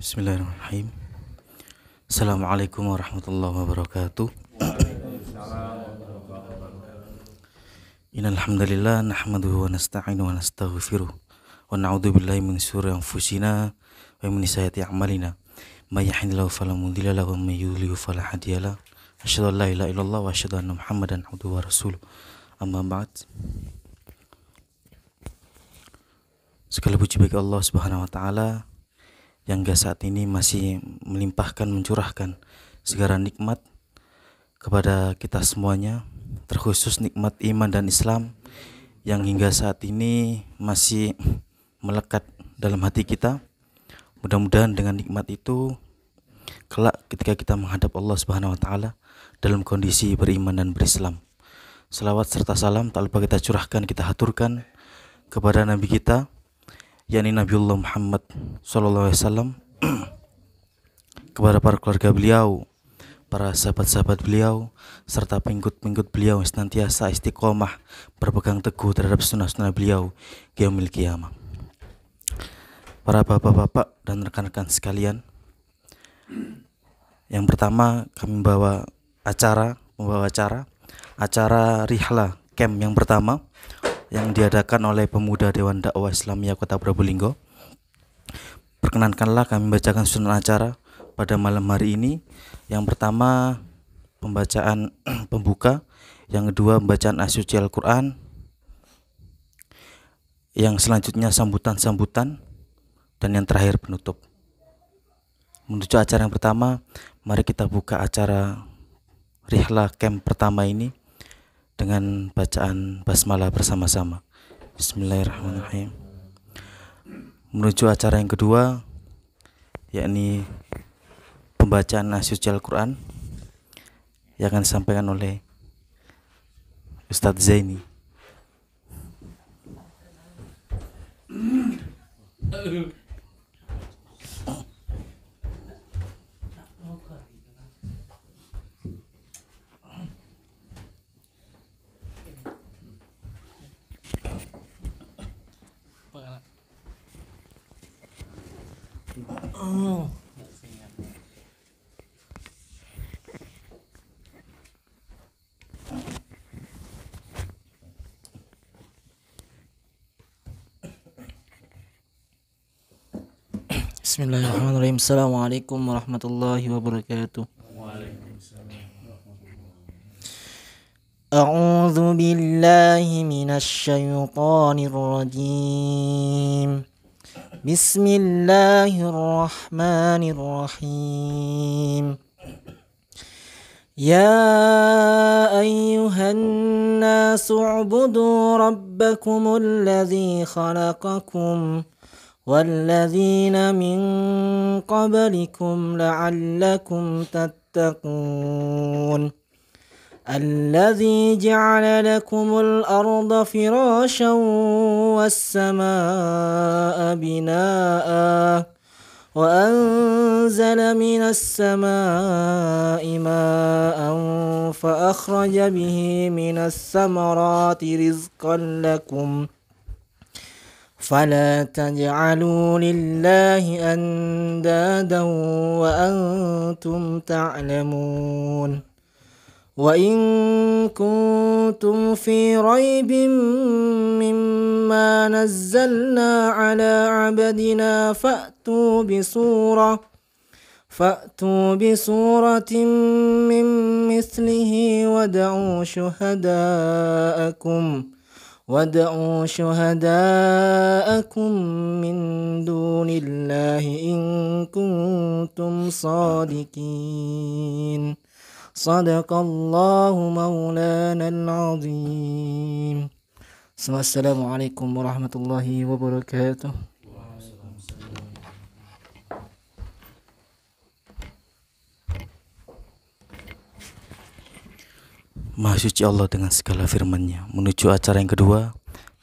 Bismillahirrahmanirrahim. Assalamualaikum warahmatullahi wabarakatuh. Innal hamdalillah nahmaduhu wa nasta'inuhu wa nastaghfiruh wa na'udzu billahi min syururi anfusina wa min sayyiati a'malina. May yahdihillahu fala mudilla lahu wa may yudlil fala hadiya lahu. Asyhadu an la ilaha illallah wa asyhadu anna Muhammadan abduhu wa rasuluh. Amma ba'd. Segala puji bagi Allah Subhanahu wa taala yang hingga saat ini masih melimpahkan, mencurahkan segala nikmat kepada kita semuanya, terkhusus nikmat iman dan Islam yang hingga saat ini masih melekat dalam hati kita. Mudah-mudahan dengan nikmat itu kelak ketika kita menghadap Allah Subhanahu wa taala dalam kondisi beriman dan berislam, selawat serta salam tak lupa kita curahkan, kita haturkan kepada Nabi kita, yakni Nabiullah Muhammad SAW, kepada para keluarga beliau, para sahabat-sahabat beliau, serta pengikut-pengikut beliau yang senantiasa istiqomah berpegang teguh terhadap sunnah-sunnah beliau yaumil qiyamah. Para bapak-bapak dan rekan-rekan sekalian, yang pertama kami membawa acara Rihla Camp yang pertama yang diadakan oleh pemuda Dewan Dakwah Islamiyah Kota Probolinggo. Perkenankanlah kami membacakan susunan acara pada malam hari ini. Yang pertama pembacaan pembuka, yang kedua pembacaan ayat suci Al-Quran, yang selanjutnya sambutan-sambutan, dan yang terakhir penutup. Menuju acara yang pertama, mari kita buka acara Rihla Camp pertama ini dengan bacaan basmalah bersama-sama. Bismillahirrahmanirrahim. Menuju acara yang kedua, yakni pembacaan ayat suci Al-Quran yang akan disampaikan oleh Ustadz Zaini. Bismillahirrahmanirrahim. Assalamualaikum warahmatullahi wabarakatuh. A'udzu billahi minasy syaithanir rajim. Bismillahirrahmanirrahim. Ya ayyuhan nasu ubudu rabbakumul ladzi khalaqakum وَالَّذِينَ مِنْ قَبْلِكُمْ لَعَلَّكُمْ تَتَّقُونَ الَّذِي جَعَلَ لَكُمُ الْأَرْضَ فِرَاشًا وَالسَّمَاءَ بِنَاءً وَأَنزَلَ مِنَ السَّمَاءِ مَاءً فَأَخْرَجَ بِهِ مِنَ الثَّمَرَاتِ رِزْقًا لَكُمْ فلا تجعلوا لله أندادا وأنتم تعلمون وإن كنتم في ريب مما نزلنا على عبدنا فأتوا بسورة من مثله وادعوا شهداءكم من دون الله إن كنتم صادقين صدق الله مولانا العظيم. Assalamualaikum warahmatullahi wabarakatuh. Maha suci Allah dengan segala firman-Nya. Menuju acara yang kedua,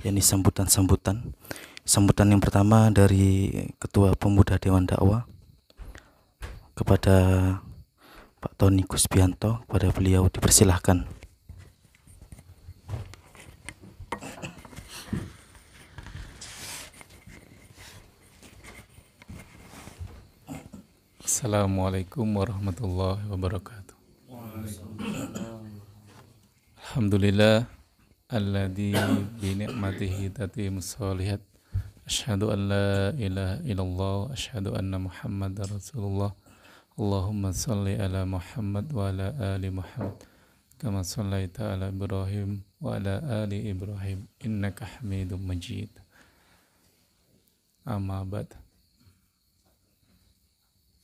yakni sambutan-sambutan. Sambutan yang pertama dari Ketua Pemuda Dewan Dakwah kepada Pak Tony Kusbianto, kepada beliau dipersilahkan. Assalamualaikum warahmatullahi wabarakatuh. Alhamdulillah alladzi bi ni'matihi tatimmus shalihat. Asyhadu an la ilaha illallah, asyhadu anna Muhammadar Rasulullah. Allahumma shalli ala Muhammad wa ala ali Muhammad kama shallaita ala Ibrahim wa ala ali Ibrahim innaka Hamidum Majid. Amma ba'd.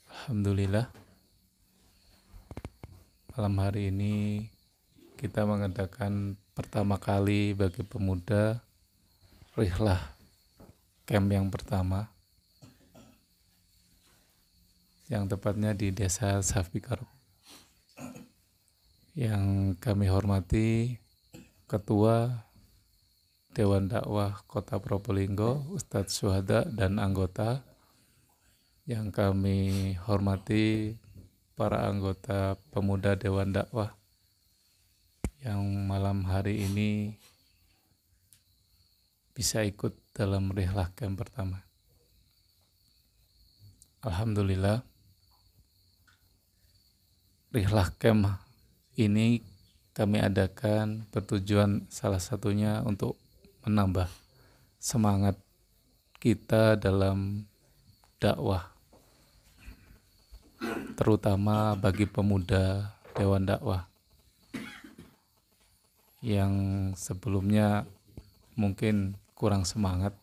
Alhamdulillah, malam hari ini kita mengadakan pertama kali bagi pemuda rihlah camp yang pertama, yang tepatnya di Desa Safikaro. Yang kami hormati Ketua Dewan Dakwah Kota Probolinggo, Ustadz Syuhada dan anggota. Yang kami hormati para anggota pemuda Dewan Dakwah yang malam hari ini bisa ikut dalam rihlah camp pertama. Alhamdulillah, rihlah camp ini kami adakan bertujuan salah satunya untuk menambah semangat kita dalam dakwah, terutama bagi pemuda Dewan Dakwah yang sebelumnya mungkin kurang semangat.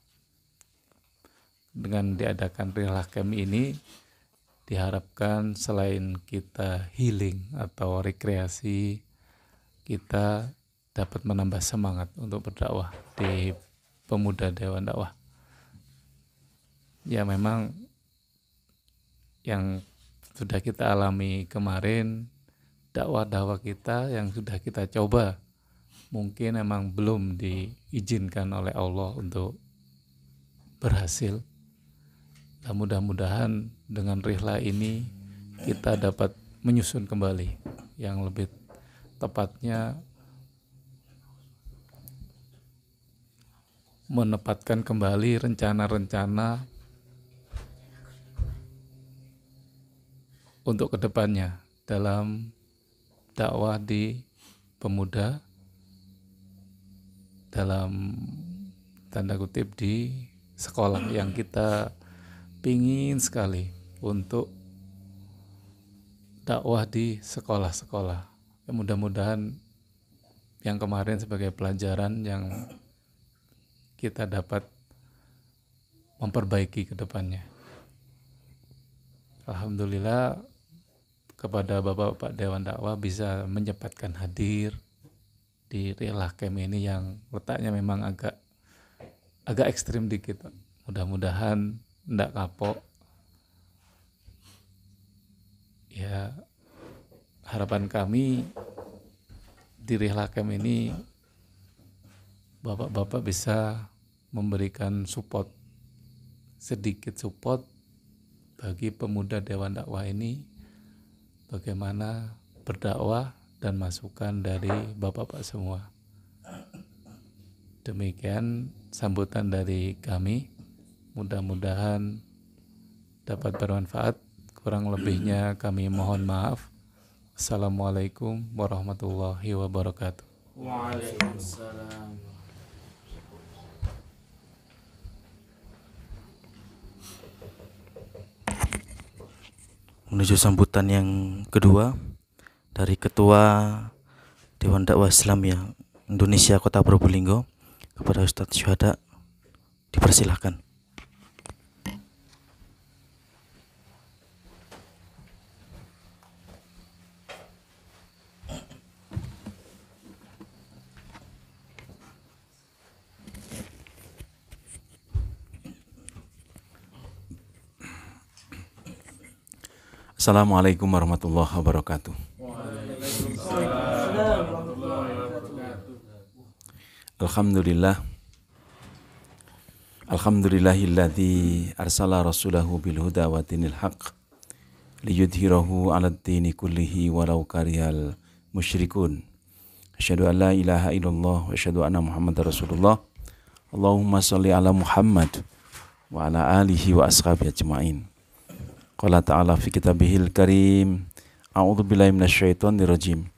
Dengan diadakan rihlah camp ini diharapkan selain kita healing atau rekreasi, kita dapat menambah semangat untuk berdakwah di pemuda Dewan Dakwah. Ya, memang yang sudah kita alami kemarin, dakwah-dakwah kita yang sudah kita coba mungkin memang belum diizinkan oleh Allah untuk berhasil. Dan mudah-mudahan dengan rihlah ini kita dapat menyusun kembali, yang lebih tepatnya menempatkan kembali rencana-rencana untuk kedepannya dalam dakwah di pemuda, dalam tanda kutip di sekolah, yang kita pingin sekali untuk dakwah di sekolah-sekolah. Mudah-mudahan yang kemarin sebagai pelajaran yang kita dapat memperbaiki ke depannya. Alhamdulillah, kepada Bapak-Bapak Dewan Dakwah bisa menyempatkan hadir di rihlah camp ini yang letaknya memang agak ekstrim dikit. Mudah-mudahan tidak kapok. Ya, harapan kami di rihlah camp ini Bapak-bapak bisa memberikan sedikit support bagi pemuda Dewan Dakwah ini, bagaimana berdakwah dan masukan dari bapak-bapak semua. Demikian sambutan dari kami, mudah-mudahan dapat bermanfaat. Kurang lebihnya kami mohon maaf. Assalamualaikum warahmatullahi wabarakatuh. Waalaikumsalam. Menuju sambutan yang kedua dari Ketua Dewan Dakwah Islamiyah Indonesia Kota Probolinggo kepada Ustadz Syuhada, dipersilahkan. Assalamualaikum warahmatullahi wabarakatuh. Waalaikumsalam warahmatullahi Alhamdulillah. Alhamdulillahilladzi arsala rasulahu bil huda wa dinil haq liyudhhirahu 'alad dini kullihi walau karihal musyrikun. Asyhadu an la ilaha illallah wa asyhadu anna Muhammadar Rasulullah. Allahumma shalli ala Muhammad wa ala alihi wa ashabihi ajmain. Qala ta'ala fi kitabihil karim, a'udzu billahi minasyaitonir rajim.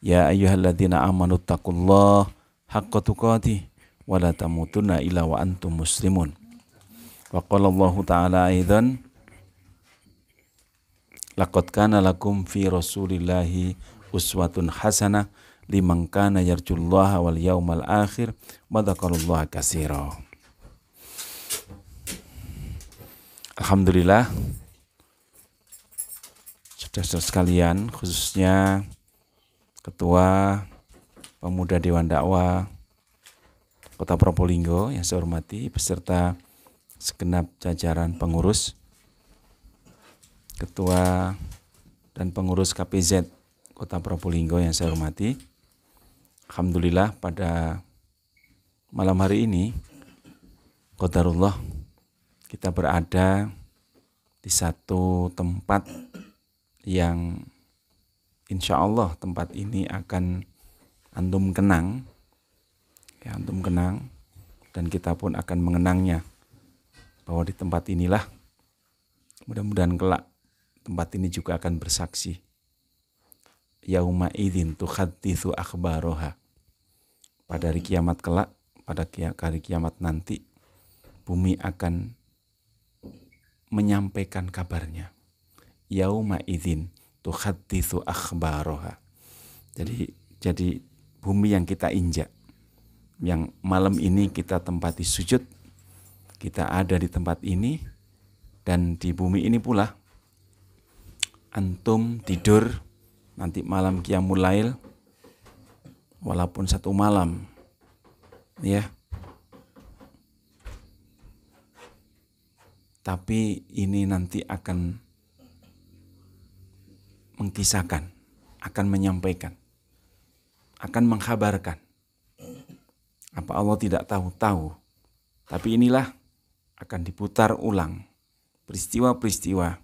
Ya ayyuhalladzina amanu taqullaha haqqa tuqatih wa la tamutunna illa wa antum muslimun. Wa qala Allahu ta'ala aidan, laqad kana lakum fi rasulillahi uswatun hasanah liman kana yarjullaha wal yaumal akhir wa dzakarallaha katsira. Alhamdulillah, saudara-saudara sekalian, khususnya Ketua Pemuda Dewan Dakwah Kota Probolinggo yang saya hormati, beserta segenap jajaran pengurus, Ketua dan pengurus KPZ Kota Probolinggo yang saya hormati. Alhamdulillah, pada malam hari ini qadarullah kita berada di satu tempat yang insya Allah tempat ini akan antum kenang, dan kita pun akan mengenangnya, bahwa di tempat inilah mudah-mudahan kelak tempat ini juga akan bersaksi. Yauma idzin tuhadditsu akhbaroha. Pada hari kiamat kelak, pada hari kiamat nanti, bumi akan menyampaikan kabarnya. Yauma idzin tuhadditsu akhbaroha. Jadi bumi yang kita injak, yang malam ini kita tempati sujud, kita ada di tempat ini, dan di bumi ini pula antum tidur nanti malam qiyamul lail, walaupun satu malam, ya, tapi ini nanti akan mengkisahkan, akan menyampaikan, akan mengkhabarkan. Apa Allah tidak tahu, tapi inilah akan diputar ulang peristiwa-peristiwa,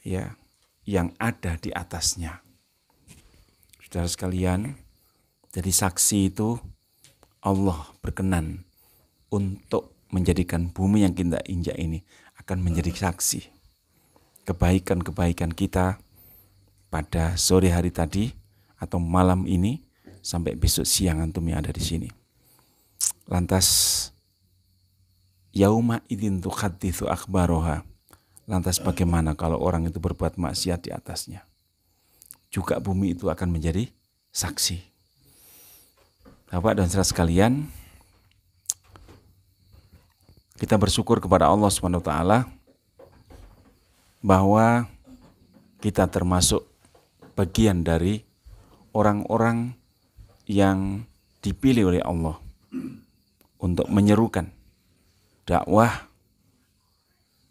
ya, yang ada di atasnya. Saudara sekalian, jadi saksi itu Allah berkenan untuk menjadikan bumi yang kita injak ini akan menjadi saksi kebaikan-kebaikan kita pada sore hari tadi atau malam ini sampai besok siang antum yang ada di sini. Lantas yauma idzin tuhadditsu akhbaroha. Lantas bagaimana kalau orang itu berbuat maksiat di atasnya? Juga bumi itu akan menjadi saksi. Bapak dan saudara sekalian, kita bersyukur kepada Allah SWT bahwa kita termasuk bagian dari orang-orang yang dipilih oleh Allah untuk menyerukan dakwah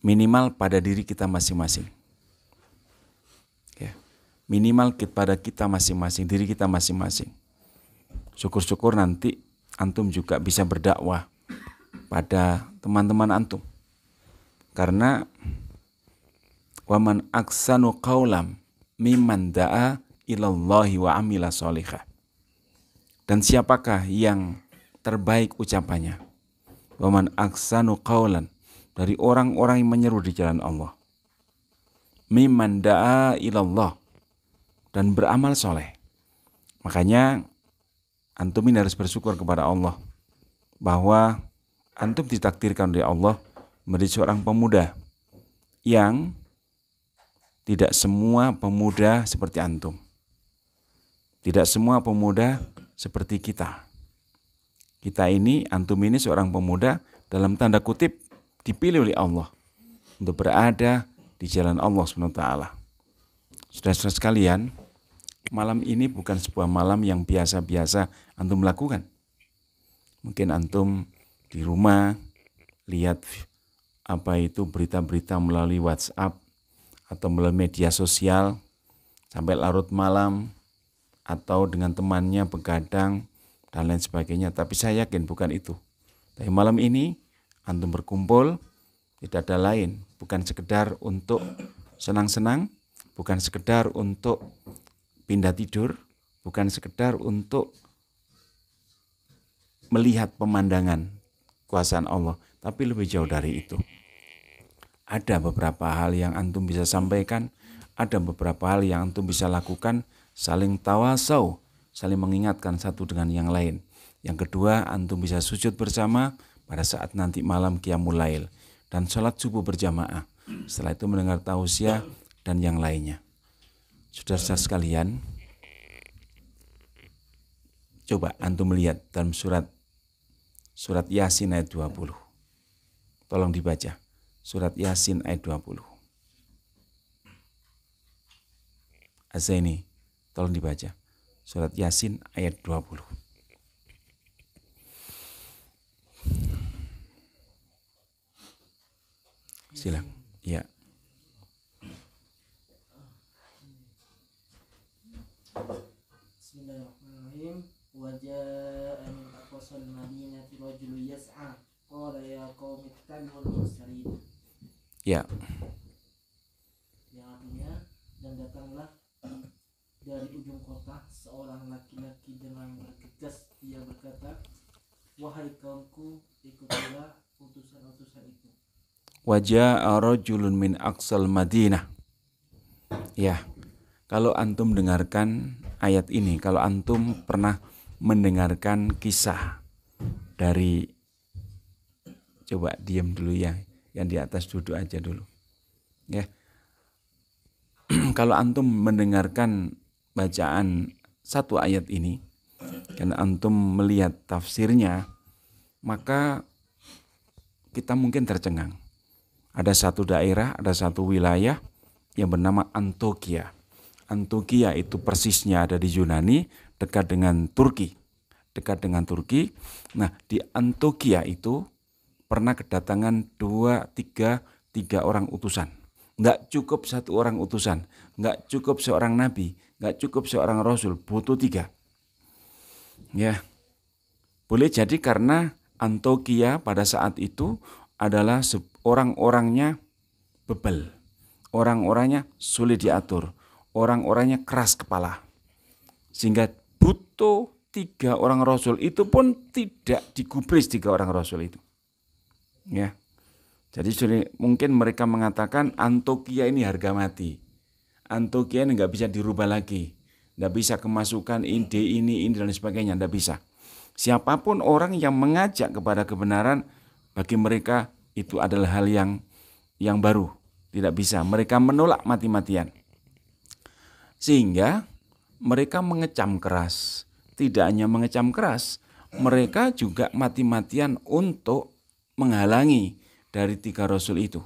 minimal pada diri kita masing-masing. Ya, minimal pada kita masing-masing, diri kita masing-masing. Syukur-syukur nanti antum juga bisa berdakwah pada teman-teman antum. Karena waman aksanu qaulam mimman da'a ilallahi wa amila sholihah. Dan siapakah yang terbaik ucapannya? Waman aksanu qaulan, dari orang-orang yang menyeru di jalan Allah. Mimman da'a ilallah, dan beramal soleh. Makanya antum ini harus bersyukur kepada Allah bahwa antum ditakdirkan oleh Allah menjadi seorang pemuda yang tidak semua pemuda seperti antum. Tidak semua pemuda seperti kita. Kita ini, antum ini seorang pemuda dalam tanda kutip dipilih oleh Allah untuk berada di jalan Allah SWT. Saudara-saudara sekalian, malam ini bukan sebuah malam yang biasa-biasa antum lakukan. Mungkin antum di rumah lihat berita-berita melalui WhatsApp atau melalui media sosial sampai larut malam, atau dengan temannya begadang dan lain sebagainya. Tapi saya yakin bukan itu. Tapi malam ini antum berkumpul tidak ada lain, bukan sekedar untuk senang-senang, bukan sekedar untuk pindah tidur, bukan sekedar untuk melihat pemandangan kuasaan Allah, tapi lebih jauh dari itu. Ada beberapa hal yang antum bisa sampaikan, ada beberapa hal yang antum bisa lakukan, saling tawasau, saling mengingatkan satu dengan yang lain. Yang kedua, antum bisa sujud bersama pada saat nanti malam qiyamul lail dan sholat subuh berjamaah. Setelah itu mendengar tausiah dan yang lainnya. Saudara-saudara sekalian, coba antum melihat dalam surat Yasin ayat 20. Tolong dibaca. Surat Yasin ayat 20. Azaini, tolong dibaca. Surat Yasin ayat 20. Silakan. Ya. Bismillahirrahmanirrahim. Wa jaa'a min aqsal madinati rajulun yas'a qala ya qaumi ittabi'ul mursalin. Ya. Yang artinya, dan datanglah dari ujung kota seorang laki-laki dengan bergegas, dia berkata, wahai kaumku, ikutilah utusan-utusan itu. Wajah rajulun min aqsal Madinah. Ya, kalau antum dengarkan ayat ini, kalau antum pernah mendengarkan kisah dari, coba diam dulu ya, yang di atas duduk aja dulu. Ya, kalau antum mendengarkan bacaan satu ayat ini, dan antum melihat tafsirnya, maka kita mungkin tercengang. Ada satu daerah, ada satu wilayah yang bernama Antokia. Antokia itu persisnya ada di Yunani, dekat dengan Turki. Dekat dengan Turki. Nah, di Antokia itu pernah kedatangan tiga orang utusan. Nggak cukup satu orang utusan, nggak cukup seorang nabi, nggak cukup seorang rasul, butuh 3. Ya, boleh jadi karena Antokia pada saat itu adalah orang-orangnya bebel, orang-orangnya sulit diatur, orang-orangnya keras kepala, sehingga butuh 3 orang rasul. Itu pun tidak digubris 3 orang rasul itu. Ya, jadi mungkin mereka mengatakan Antokia ini harga mati, Antokia ini nggak bisa dirubah lagi, nggak bisa kemasukan ide ini dan sebagainya, nggak bisa. Siapapun orang yang mengajak kepada kebenaran, bagi mereka itu adalah hal yang baru, tidak bisa. Mereka menolak mati-matian. Sehingga mereka mengecam keras. Tidak hanya mengecam keras, mereka juga mati-matian untuk menghalangi dari 3 rasul itu.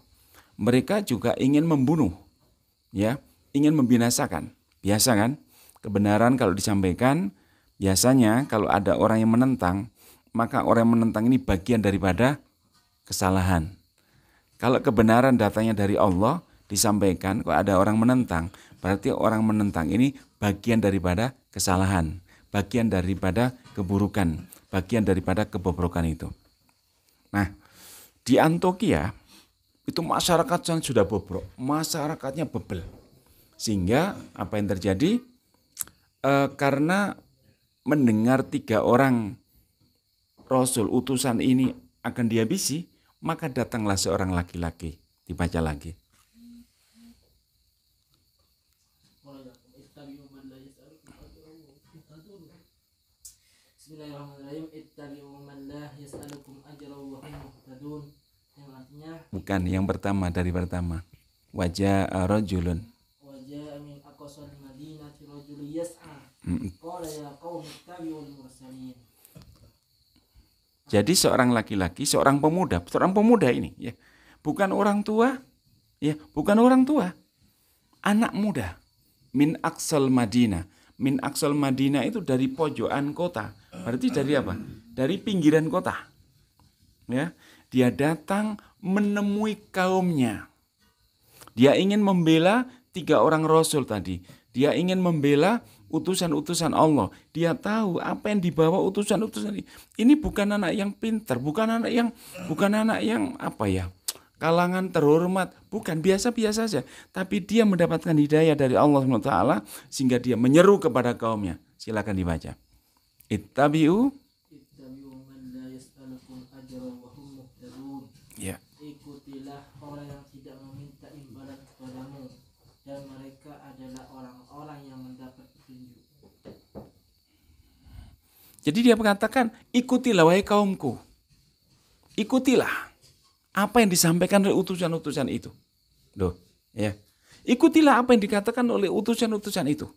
Mereka juga ingin membunuh, ya, ingin membinasakan. Biasa kan? Kebenaran kalau disampaikan, biasanya kalau ada orang yang menentang, maka orang yang menentang ini bagian daripada kesalahan. Kalau kebenaran datangnya dari Allah, disampaikan, kok ada orang menentang, berarti orang menentang ini bagian daripada kesalahan, bagian daripada keburukan, bagian daripada kebobrokan itu. Nah, di Antokia itu masyarakat sudah bobrok, masyarakatnya bebel. Sehingga apa yang terjadi? Karena mendengar 3 orang rasul utusan ini akan dihabisi, maka datanglah seorang laki-laki. Dibaca lagi. Bismillahirrahmanirrahim. Ittabi'u man la yas'alukum ajran wa hum muhtadun. Yang artinya, Bukan yang pertama, dari pertama. Wajah rajulun. wajah min aqsal madinati rajulun yas'a qala ya qaumi ittabi'ul mursalin. Jadi seorang laki-laki, seorang pemuda ini, ya, bukan orang tua, ya, bukan orang tua, anak muda, min aqsal Madinah. Min aqsal Madinah itu dari pojokan kota, berarti dari apa? Dari pinggiran kota, ya. Dia datang menemui kaumnya. Dia ingin membela 3 orang rasul tadi, Dia ingin membela utusan-utusan Allah. Dia tahu apa yang dibawa utusan-utusan ini. Ini bukan anak yang pintar, bukan anak yang kalangan terhormat, bukan, biasa-biasa saja. Tapi dia mendapatkan hidayah dari Allah SWT sehingga dia menyeru kepada kaumnya. Silakan dibaca. Ittabi'u man la yas'alukum ajran wa hum muhtadun. ya. Ikutilah orang yang tidak meminta imbalan kepadamu dan mereka adalah orang-orang yang mendapat petunjuk. Jadi dia mengatakan, ikutilah wahai kaumku. Ikutilah apa yang disampaikan oleh utusan-utusan itu. Loh, ya. Ikutilah apa yang dikatakan oleh utusan-utusan itu.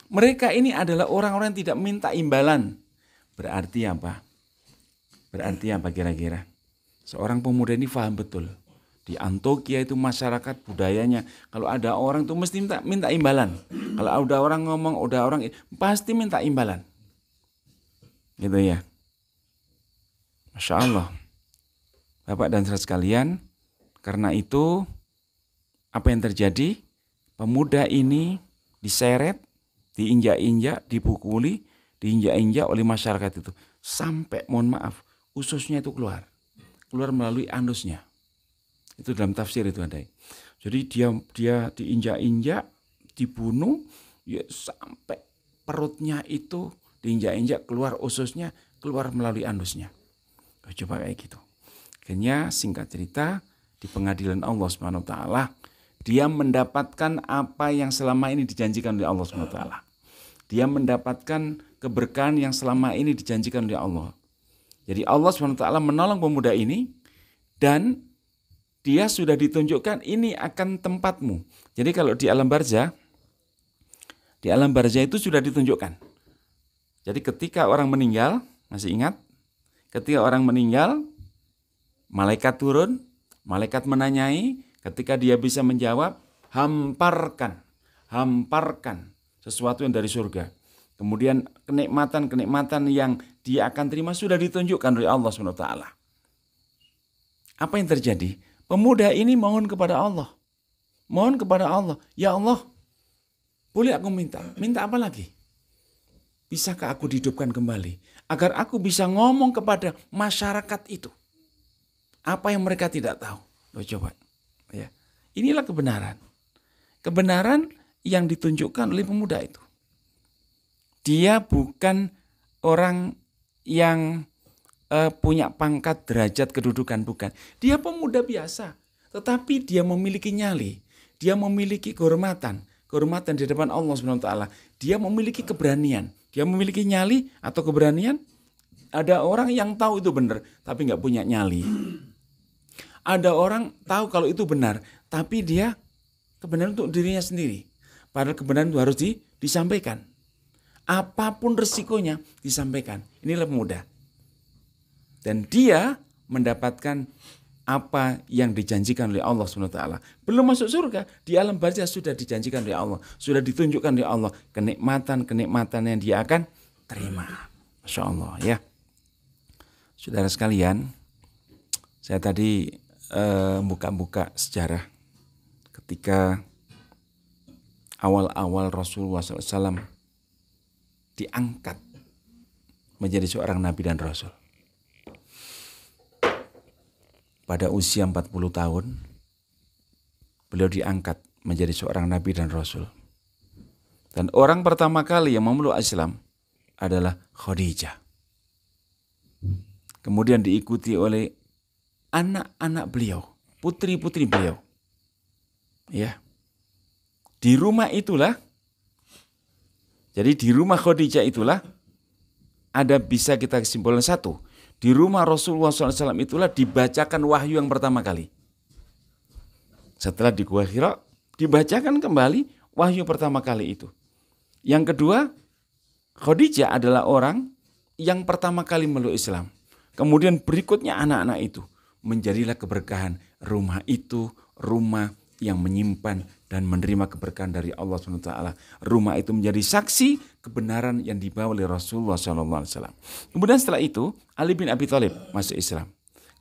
Mereka ini adalah orang-orang yang tidak minta imbalan. Berarti apa? Berarti apa kira-kira? Seorang pemuda ini paham betul. Di Antioquia itu masyarakat budayanya, kalau ada orang itu mesti minta imbalan. Kalau ada orang ngomong, ada orang pasti minta imbalan. Gitu ya. Masya Allah. Bapak dan saudara sekalian, karena itu apa yang terjadi? Pemuda ini diseret, diinjak-injak, dipukuli, diinjak-injak oleh masyarakat itu. Sampai, mohon maaf, ususnya itu keluar melalui anusnya. Itu dalam tafsir itu ada. Jadi dia diinjak-injak, dibunuh, ya, sampai perutnya itu diinjak-injak, keluar ususnya, keluar melalui anusnya. Coba kayak gitu. Akhirnya singkat cerita, di pengadilan Allah SWT, dia mendapatkan apa yang selama ini dijanjikan oleh Allah SWT. Dia mendapatkan keberkahan yang selama ini dijanjikan oleh Allah. Jadi Allah SWT menolong pemuda ini dan dia sudah ditunjukkan ini akan tempatmu. Jadi kalau di alam barzah itu sudah ditunjukkan. Jadi ketika orang meninggal, masih ingat? Ketika orang meninggal, malaikat turun, malaikat menanyai, ketika dia bisa menjawab, hamparkan sesuatu yang dari surga. Kemudian kenikmatan yang dia akan terima sudah ditunjukkan oleh Allah SWT. Apa yang terjadi? Pemuda ini mohon kepada Allah. Ya Allah, boleh aku minta apa lagi? Bisakah aku dihidupkan kembali? Agar aku bisa ngomong kepada masyarakat itu. Apa yang mereka tidak tahu. Loh, coba. Ya. Inilah kebenaran. Kebenaran yang ditunjukkan oleh pemuda itu. Dia bukan orang yang punya pangkat, derajat, kedudukan, bukan. Dia pemuda biasa, tetapi dia memiliki nyali. Dia memiliki kehormatan di depan Allah SWT. Dia memiliki keberanian. Dia memiliki nyali atau keberanian. Ada orang yang tahu itu benar, tapi nggak punya nyali. Ada orang tahu kalau itu benar, tapi dia kebenaran untuk dirinya sendiri. Padahal kebenaran itu harus disampaikan. Apapun resikonya disampaikan. Inilah pemuda. Dan dia mendapatkan apa yang dijanjikan oleh Allah SWT. Belum masuk surga, di alam barzah sudah dijanjikan oleh Allah. Sudah ditunjukkan oleh Allah kenikmatan yang dia akan terima. Masya Allah ya. Saudara sekalian, saya tadi buka-buka sejarah ketika awal-awal Rasulullah SAW diangkat menjadi seorang nabi dan rasul. Pada usia 40 tahun, beliau diangkat menjadi seorang nabi dan rasul. Dan orang pertama kali yang memeluk Islam adalah Khadijah. Kemudian diikuti oleh anak-anak beliau, putri-putri beliau. Ya. Di rumah itulah, jadi di rumah Khadijah itulah ada bisa kita kesimpulan satu. Di rumah Rasulullah SAW itulah dibacakan wahyu yang pertama kali. Setelah di Gua Hira, dibacakan kembali wahyu pertama kali itu. Yang kedua, Khadijah adalah orang yang pertama kali meluk Islam. Kemudian berikutnya anak-anak itu. Menjadilah keberkahan rumah itu, rumah yang menyimpan dan menerima keberkahan dari Allah SWT. Rumah itu menjadi saksi kebenaran yang dibawa oleh Rasulullah SAW. Kemudian setelah itu Ali bin Abi Thalib masuk Islam.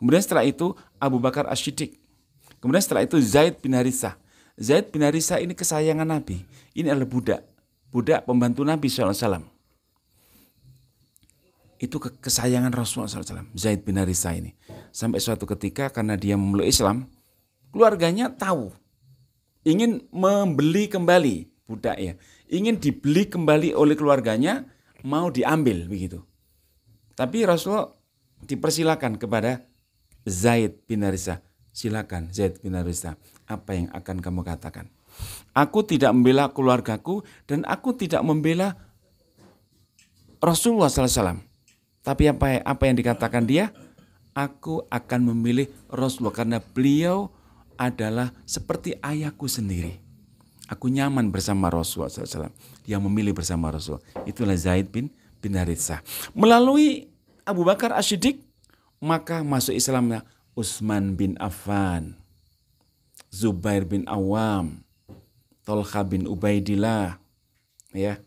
Kemudian setelah itu Abu Bakar As-Siddiq. Kemudian setelah itu Zaid bin Harithah. Zaid bin Harithah ini kesayangan Nabi. Ini adalah budak pembantu Nabi SAW. Itu kesayangan Rasulullah SAW, Zaid bin Harithah ini. Sampai suatu ketika karena dia memeluk Islam, keluarganya tahu, ingin membeli kembali budak ya, ingin dibeli kembali oleh keluarganya, mau diambil begitu. Tapi Rasulullah dipersilakan kepada Zaid bin Harithah. Silakan Zaid bin Harithah, apa yang akan kamu katakan? Aku tidak membela keluargaku dan aku tidak membela Rasulullah SAW. Tapi apa yang dikatakan dia? Aku akan memilih Rasulullah karena beliau adalah seperti ayahku sendiri. Aku nyaman bersama Rasulullah SAW. Dia memilih bersama Rasul. Itulah Zaid bin Harithah. Melalui Abu Bakar As-Siddiq, maka masuk Islamnya Utsman bin Affan, Zubair bin Awam, Tolha bin Ubaidillah. Ya,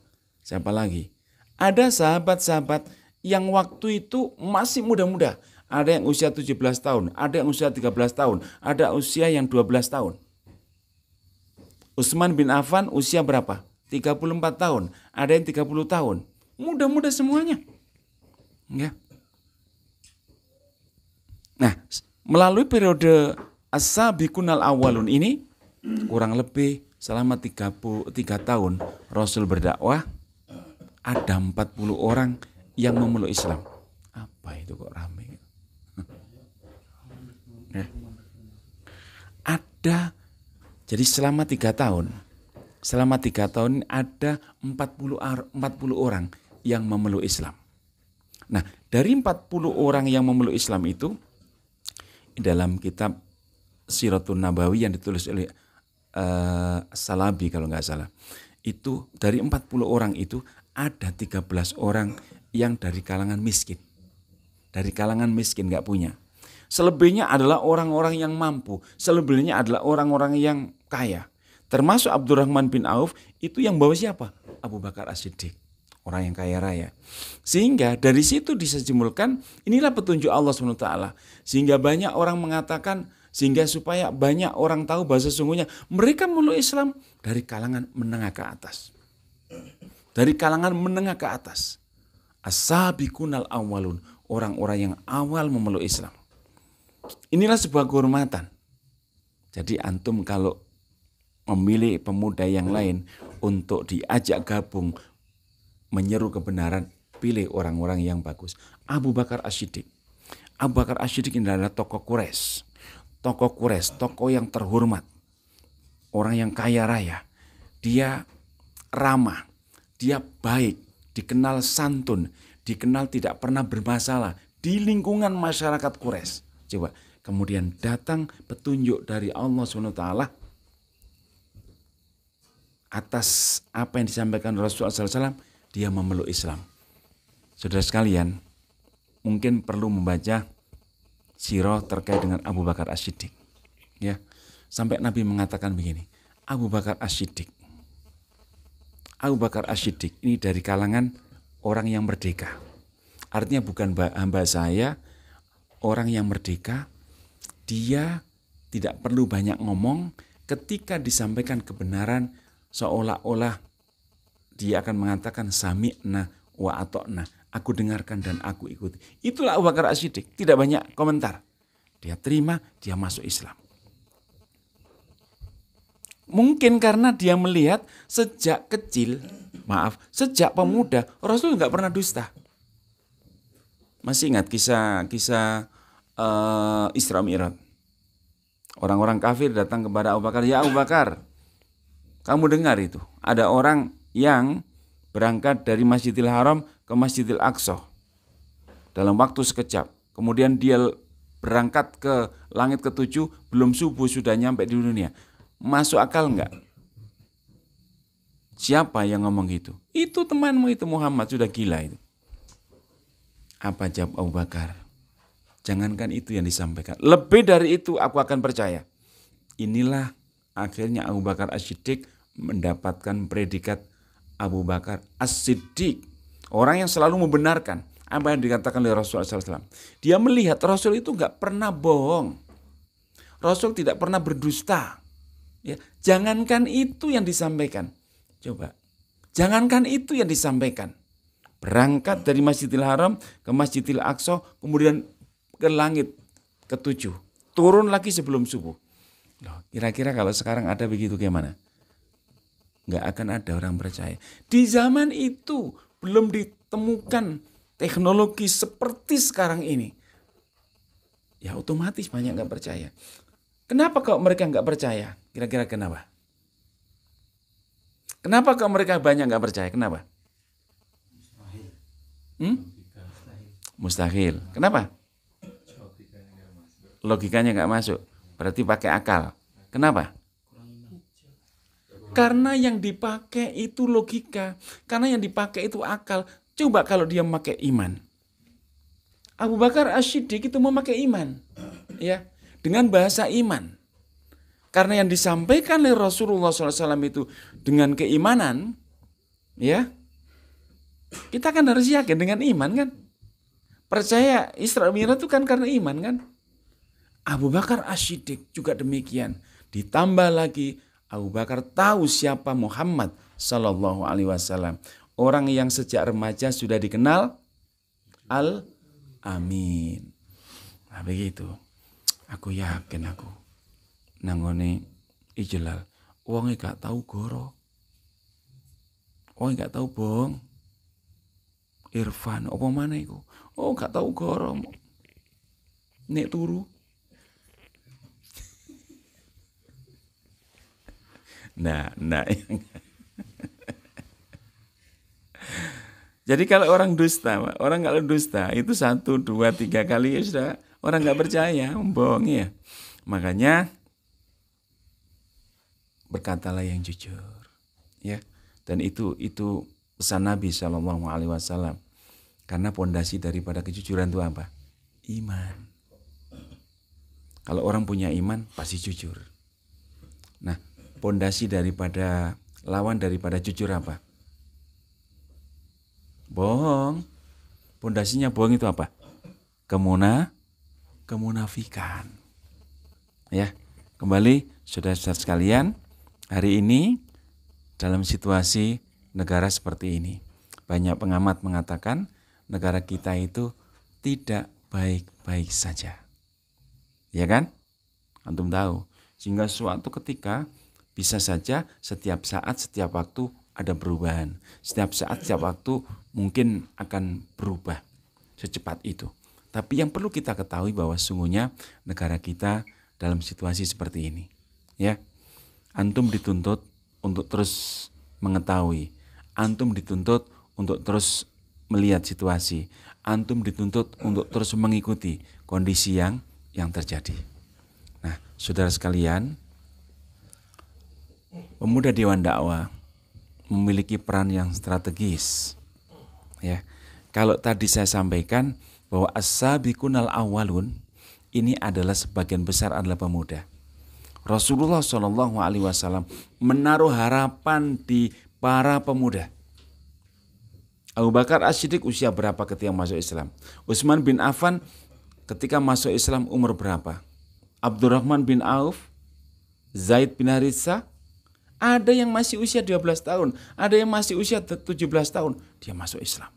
siapa lagi? Ada sahabat-sahabat yang waktu itu masih muda-muda. Ada yang usia 17 tahun, ada yang usia 13 tahun, ada usia yang 12 tahun. Utsman bin Affan usia berapa? 34 tahun, ada yang 30 tahun. Muda-muda semuanya. Ya. Nah, melalui periode As-Sabiqunal Awwalun ini, kurang lebih selama 33 tahun Rasul berdakwah, ada 40 orang yang memeluk Islam. Apa itu kok ramai? Ya. Ada, jadi selama 3 tahun ada 40 orang yang memeluk Islam. Nah, dari 40 orang yang memeluk Islam itu, dalam kitab Siratun Nabawi yang ditulis oleh Salabi kalau nggak salah, itu dari 40 orang itu ada 13 orang yang dari kalangan miskin. Dari kalangan miskin gak punya. Selebihnya adalah orang-orang yang mampu. Selebihnya adalah orang-orang yang kaya. Termasuk Abdurrahman bin Auf, itu yang bawa siapa? Abu Bakar As-Siddiq. Orang yang kaya raya. Sehingga dari situ disejumulkan, inilah petunjuk Allah SWT. Sehingga banyak orang mengatakan, sehingga supaya banyak orang tahu bahwa sesungguhnya mereka memeluk Islam dari kalangan menengah ke atas. Dari kalangan menengah ke atas. As-Sabiqunal Awwalun, orang-orang yang awal memeluk Islam. Inilah sebuah kehormatan. Jadi antum kalau memilih pemuda yang lain untuk diajak gabung menyeru kebenaran, pilih orang-orang yang bagus. Abu Bakar As-Siddiq. Abu Bakar As-Siddiq ini adalah tokoh Quraisy. Tokoh Quraisy, tokoh yang terhormat. Orang yang kaya raya. Dia ramah, dia baik, dikenal santun, dikenal tidak pernah bermasalah di lingkungan masyarakat Quraisy. Coba, kemudian datang petunjuk dari Allah SWT atas apa yang disampaikan Rasulullah SAW, dia memeluk Islam. Saudara sekalian, mungkin perlu membaca sirah terkait dengan Abu Bakar As-Siddiq. Ya, sampai Nabi mengatakan begini, Abu Bakar As-Siddiq. Abu Bakar As-Siddiq ini dari kalangan orang yang merdeka. Artinya bukan hamba saya, orang yang merdeka. Dia tidak perlu banyak ngomong, ketika disampaikan kebenaran seolah-olah dia akan mengatakan sami'na wa ata'na. Aku dengarkan dan aku ikuti. Itulah Abu Bakar As-Siddiq, tidak banyak komentar. Dia terima, dia masuk Islam. Mungkin karena dia melihat sejak kecil, sejak pemuda, Rasul nggak pernah dusta. Masih ingat kisah Isra Mi'raj? Orang-orang kafir datang kepada Abu Bakar, ya Abu Bakar, kamu dengar itu, ada orang yang berangkat dari Masjidil Haram ke Masjidil Aqsa dalam waktu sekejap. Kemudian dia berangkat ke langit ketujuh, belum subuh sudah nyampe di dunia. Masuk akal enggak? Siapa yang ngomong gitu? Itu temanmu itu, Muhammad, sudah gila itu. Apa jawab Abu Bakar? Jangankan itu yang disampaikan, lebih dari itu aku akan percaya. Inilah akhirnya Abu Bakar As-Siddiq mendapatkan predikat Abu Bakar As-Siddiq, orang yang selalu membenarkan apa yang dikatakan oleh Rasulullah SAW. Dia melihat Rasul itu enggak pernah bohong. Rasul tidak pernah berdusta. Ya, jangankan itu yang disampaikan. Coba. Jangankan itu yang disampaikan. Berangkat dari Masjidil Haram ke Masjidil Aqsa, kemudian ke langit ke-7. Turun lagi sebelum subuh. Loh, kira-kira kalau sekarang ada begitu gimana? Nggak akan ada orang percaya. Di zaman itu belum ditemukan teknologi seperti sekarang ini. Ya otomatis banyak nggak percaya. Kenapa kok mereka nggak percaya? Kira-kira kenapa? Kenapa kok mereka banyak nggak percaya? Kenapa? Mustahil. Kenapa? Logikanya nggak masuk. Berarti pakai akal. Kenapa? Karena yang dipakai itu logika. Karena yang dipakai itu akal. Coba kalau dia memakai iman. Abu Bakar As-Siddiq itu memakai iman. Ya, dengan bahasa iman. Karena yang disampaikan oleh Rasulullah SAW itu dengan keimanan. Ya, kita kan harus yakin dengan iman kan. Percaya Isra Mi'raj itu kan karena iman kan. Abu Bakar As-Siddiq juga demikian. Ditambah lagi Abu Bakar tahu siapa Muhammad Sallallahu Alaihi Wasallam. Orang yang sejak remaja sudah dikenal Al-Amin. Nah begitu. Aku yakin aku. Nangone Ijlal. Wongnya gak tahu goro. Wongnya gak tahu bong. Irfan. Apa mana itu? Oh gak tahu goro. Nek turu. Nah. Jadi kalau orang kalau dusta itu 1, 2, 3 kali ya sudah orang nggak percaya, bohong ya. Makanya berkatalah yang jujur, ya. Dan itu pesan Nabi Shallallahu Alaihi Wasallam. Karena pondasi daripada kejujuran itu apa? Iman. Kalau orang punya iman pasti jujur. Nah, pondasi daripada lawan daripada jujur apa? Bohong. Pondasinya bohong itu apa? Kemunafikan. Ya, kembali saudara-saudara sekalian, hari ini dalam situasi negara seperti ini, banyak pengamat mengatakan negara kita itu tidak baik-baik saja. Ya kan? Antum tahu. Sehingga suatu ketika bisa saja setiap saat, setiap waktu ada perubahan. Setiap saat, setiap waktu mungkin akan berubah secepat itu. Tapi yang perlu kita ketahui bahwa sungguhnya negara kita dalam situasi seperti ini. Ya, antum dituntut untuk terus mengetahui. Antum dituntut untuk terus melihat situasi. Antum dituntut untuk terus mengikuti kondisi yang terjadi. Nah, saudara sekalian, pemuda Dewan Dakwah memiliki peran yang strategis. Ya, kalau tadi saya sampaikan bahwa as-sabiqunal awwalun ini adalah sebagian besar adalah pemuda. Rasulullah Shallallahu Alaihi Wasallam menaruh harapan di para pemuda. Abu Bakar As-Siddiq usia berapa ketika masuk Islam? Utsman bin Affan ketika masuk Islam umur berapa? Abdurrahman bin Auf, Zaid bin Haritsah, ada yang masih usia 12 tahun, ada yang masih usia 17 tahun, dia masuk Islam.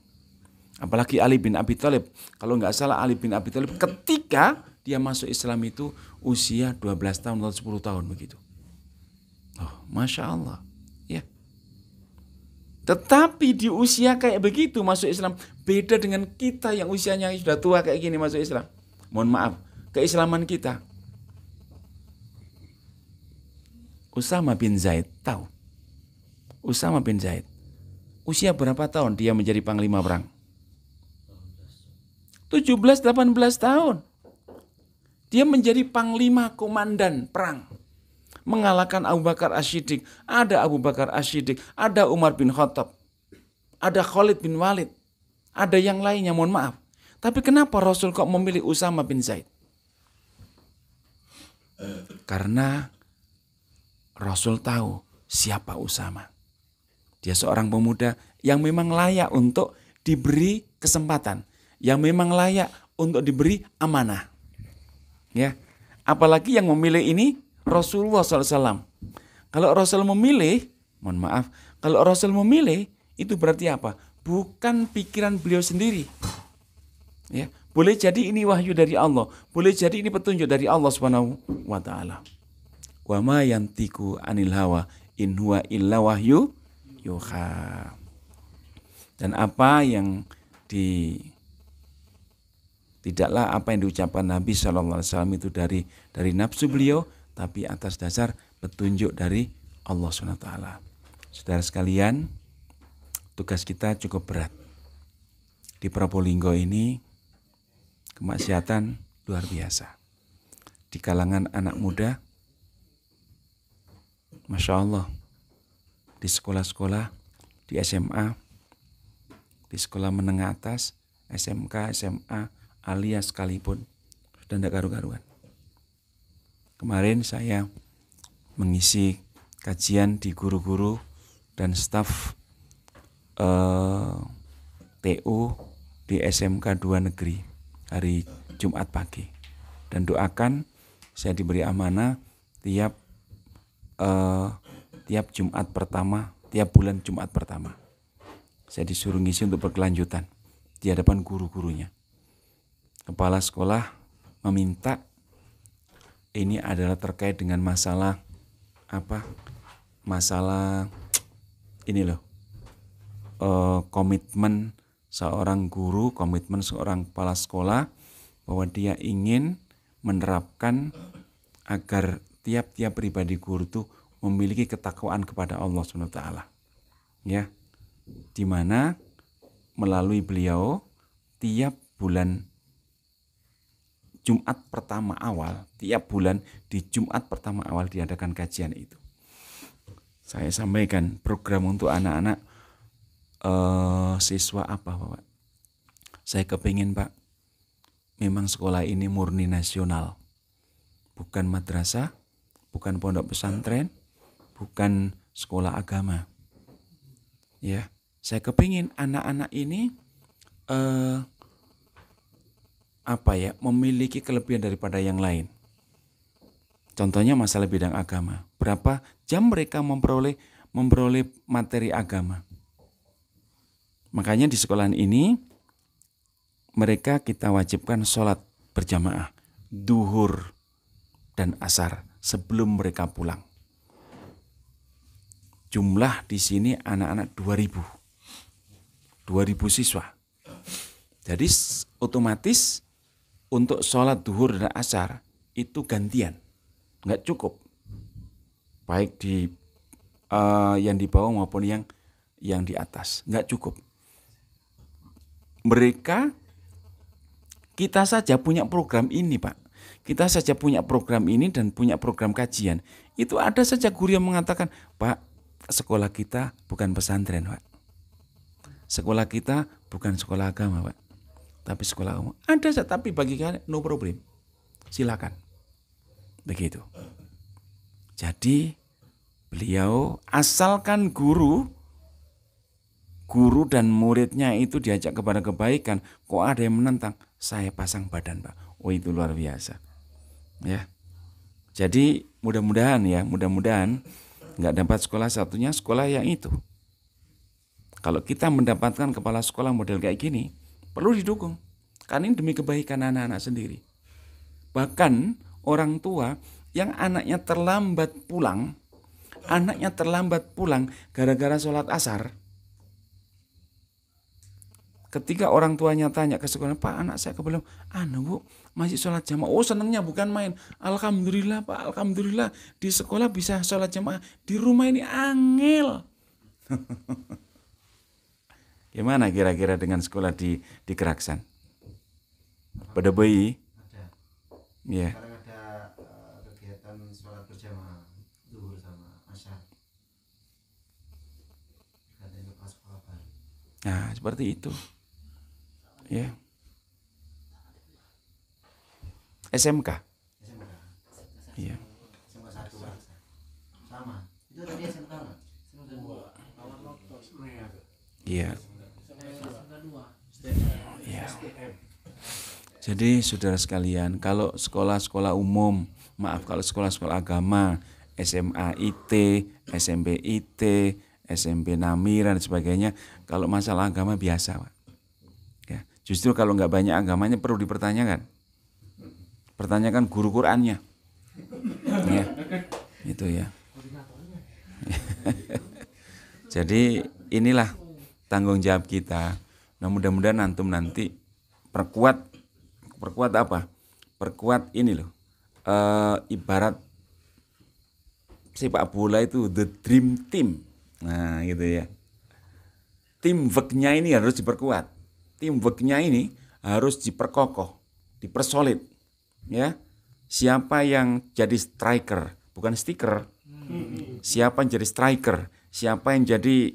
Apalagi Ali bin Abi Thalib, kalau nggak salah Ali bin Abi Thalib ketika dia masuk Islam itu usia 12 tahun atau 10 tahun begitu. Oh, Masya Allah. Ya. Tetapi di usia kayak begitu masuk Islam, beda dengan kita yang usianya sudah tua kayak gini masuk Islam. Mohon maaf, keislaman kita. Usama bin Zaid, tahu? Usama bin Zaid. Usia berapa tahun dia menjadi panglima perang? 17-18 tahun. Dia menjadi panglima komandan perang. Mengalahkan Abu Bakar As-Siddiq. Ada Abu Bakar As-Siddiq, ada Umar bin Khattab, ada Khalid bin Walid, ada yang lainnya, mohon maaf. Tapi kenapa Rasul kok memilih Usama bin Zaid? Karena Rasul tahu siapa Usama. Dia seorang pemuda yang memang layak untuk diberi kesempatan, yang memang layak untuk diberi amanah. Ya, apalagi yang memilih ini Rasulullah SAW. Kalau Rasul memilih, mohon maaf, kalau Rasul memilih itu berarti apa? Bukan pikiran beliau sendiri. Ya, boleh jadi ini wahyu dari Allah, boleh jadi ini petunjuk dari Allah Subhanahu wa taala. Wa ma yantiqu anil hawa in huwa illa wahyu yuha. Dan apa yang tidaklah apa yang diucapkan Nabi SAW itu dari nafsu beliau, tapi atas dasar petunjuk dari Allah SWT. Saudara sekalian, tugas kita cukup berat. Di Probolinggo ini kemaksiatan luar biasa. Di kalangan anak muda, Masya Allah, di sekolah-sekolah, di SMA, di sekolah menengah atas, SMK, SMA, alias sekalipun, sudah tidak karu-karuan. Kemarin saya mengisi kajian di guru-guru dan staf TU di SMK 2 negeri hari Jumat pagi. Dan doakan saya diberi amanah tiap Jumat pertama, tiap bulan Jumat pertama. Saya disuruh ngisi untuk berkelanjutan di hadapan guru-gurunya. Kepala sekolah meminta ini adalah terkait dengan masalah apa? Masalah ini loh. Komitmen seorang guru, komitmen seorang kepala sekolah bahwa dia ingin menerapkan agar tiap-tiap pribadi guru itu memiliki ketakwaan kepada Allah SWT. Ya. Di mana melalui beliau tiap bulan Jumat pertama awal, tiap bulan di Jumat pertama awal diadakan kajian itu. Saya sampaikan program untuk anak-anak siswa apa Bapak? Saya kepingin Pak, memang sekolah ini murni nasional. Bukan madrasah, bukan pondok pesantren, bukan sekolah agama. Ya, saya kepingin anak-anak ini memiliki kelebihan daripada yang lain. Contohnya masalah bidang agama. Berapa jam mereka memperoleh materi agama. Makanya di sekolahan ini mereka kita wajibkan sholat berjamaah duhur dan asar sebelum mereka pulang. Jumlah di sini anak-anak 2000 siswa. Jadi otomatis untuk sholat duhur dan asar itu gantian, nggak cukup. Baik di yang di bawah maupun yang di atas, nggak cukup. Kita saja punya program ini Pak. Kita saja punya program ini dan punya program kajian. Itu ada saja guru yang mengatakan, Pak, sekolah kita bukan pesantren Pak. Sekolah kita bukan sekolah agama Pak. Tapi sekolah umum. Ada, tapi bagi kalian no problem. Silakan. Begitu. Jadi beliau asalkan guru dan muridnya itu diajak kepada kebaikan, kok ada yang menentang, saya pasang badan Pak. Oh itu luar biasa. Ya. Jadi mudah-mudahan nggak dapat sekolah satunya, sekolah yang itu. Kalau kita mendapatkan kepala sekolah model kayak gini, perlu didukung. Karena ini demi kebaikan anak-anak sendiri. Bahkan orang tua yang anaknya terlambat pulang gara-gara sholat asar. Ketika orang tuanya tanya ke sekolah, Pak anak saya kebetulan, Bu, masih sholat jamaah. Oh senangnya bukan main. Alhamdulillah Pak, alhamdulillah di sekolah bisa sholat jamaah. Di rumah ini angel. Gimana kira-kira dengan sekolah di Keraksan? Pada bayi? Ada. Ya. Sekarang ada kegiatan sholat berjamaah zuhur sama asyar. Katanya pas sekolah baru. Nah seperti itu. Ya. SMK. Iya. SMK 1 sama. Itu tadi SMK nggak? Iya. SMK 2. Iya. Jadi saudara sekalian, kalau sekolah-sekolah umum, kalau sekolah-sekolah agama, SMA IT, SMP IT, SMP Namiran dan sebagainya, kalau masalah agama biasa, Pak. Ya, justru kalau nggak banyak agamanya perlu dipertanyakan. Pertanyakan guru Qur'annya. Ya, itu ya. Jadi inilah tanggung jawab kita. Nah, mudah-mudahan antum nanti perkuat apa? Perkuat ini loh. Ibarat sepak bola itu the dream team. Nah, gitu ya. Teamwork-nya ini harus diperkuat. Teamwork-nya ini harus diperkokoh, dipersolid. Ya. Siapa yang jadi striker, bukan stiker. Siapa yang jadi striker, siapa yang jadi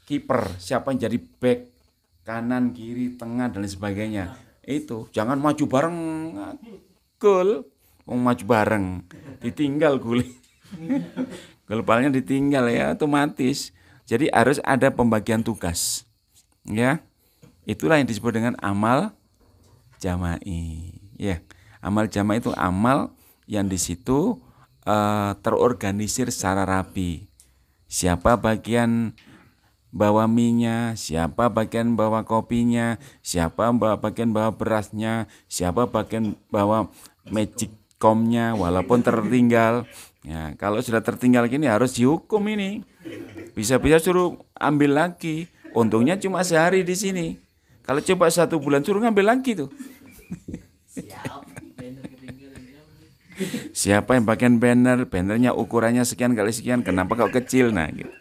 kiper, siapa yang jadi back kanan, kiri, tengah dan lain sebagainya. Itu jangan maju bareng gol, maju bareng ditinggal gol. Golnya ditinggal ya otomatis. Jadi harus ada pembagian tugas. Ya. Itulah yang disebut dengan amal jama'i. Ya. Amal jama'i itu amal yang di situ terorganisir secara rapi. Siapa bagian bawa minyak, siapa bagian bawa kopinya, siapa bagian bawa berasnya, siapa bagian bawa magic comnya walaupun tertinggal. Ya, kalau sudah tertinggal gini harus dihukum ini. Bisa-bisa suruh ambil lagi. Untungnya cuma sehari di sini. Kalau coba 1 bulan suruh ngambil lagi tuh. Siapa yang bagian bannernya ukurannya sekian kali sekian, kenapa kok kecil? Nah, gitu.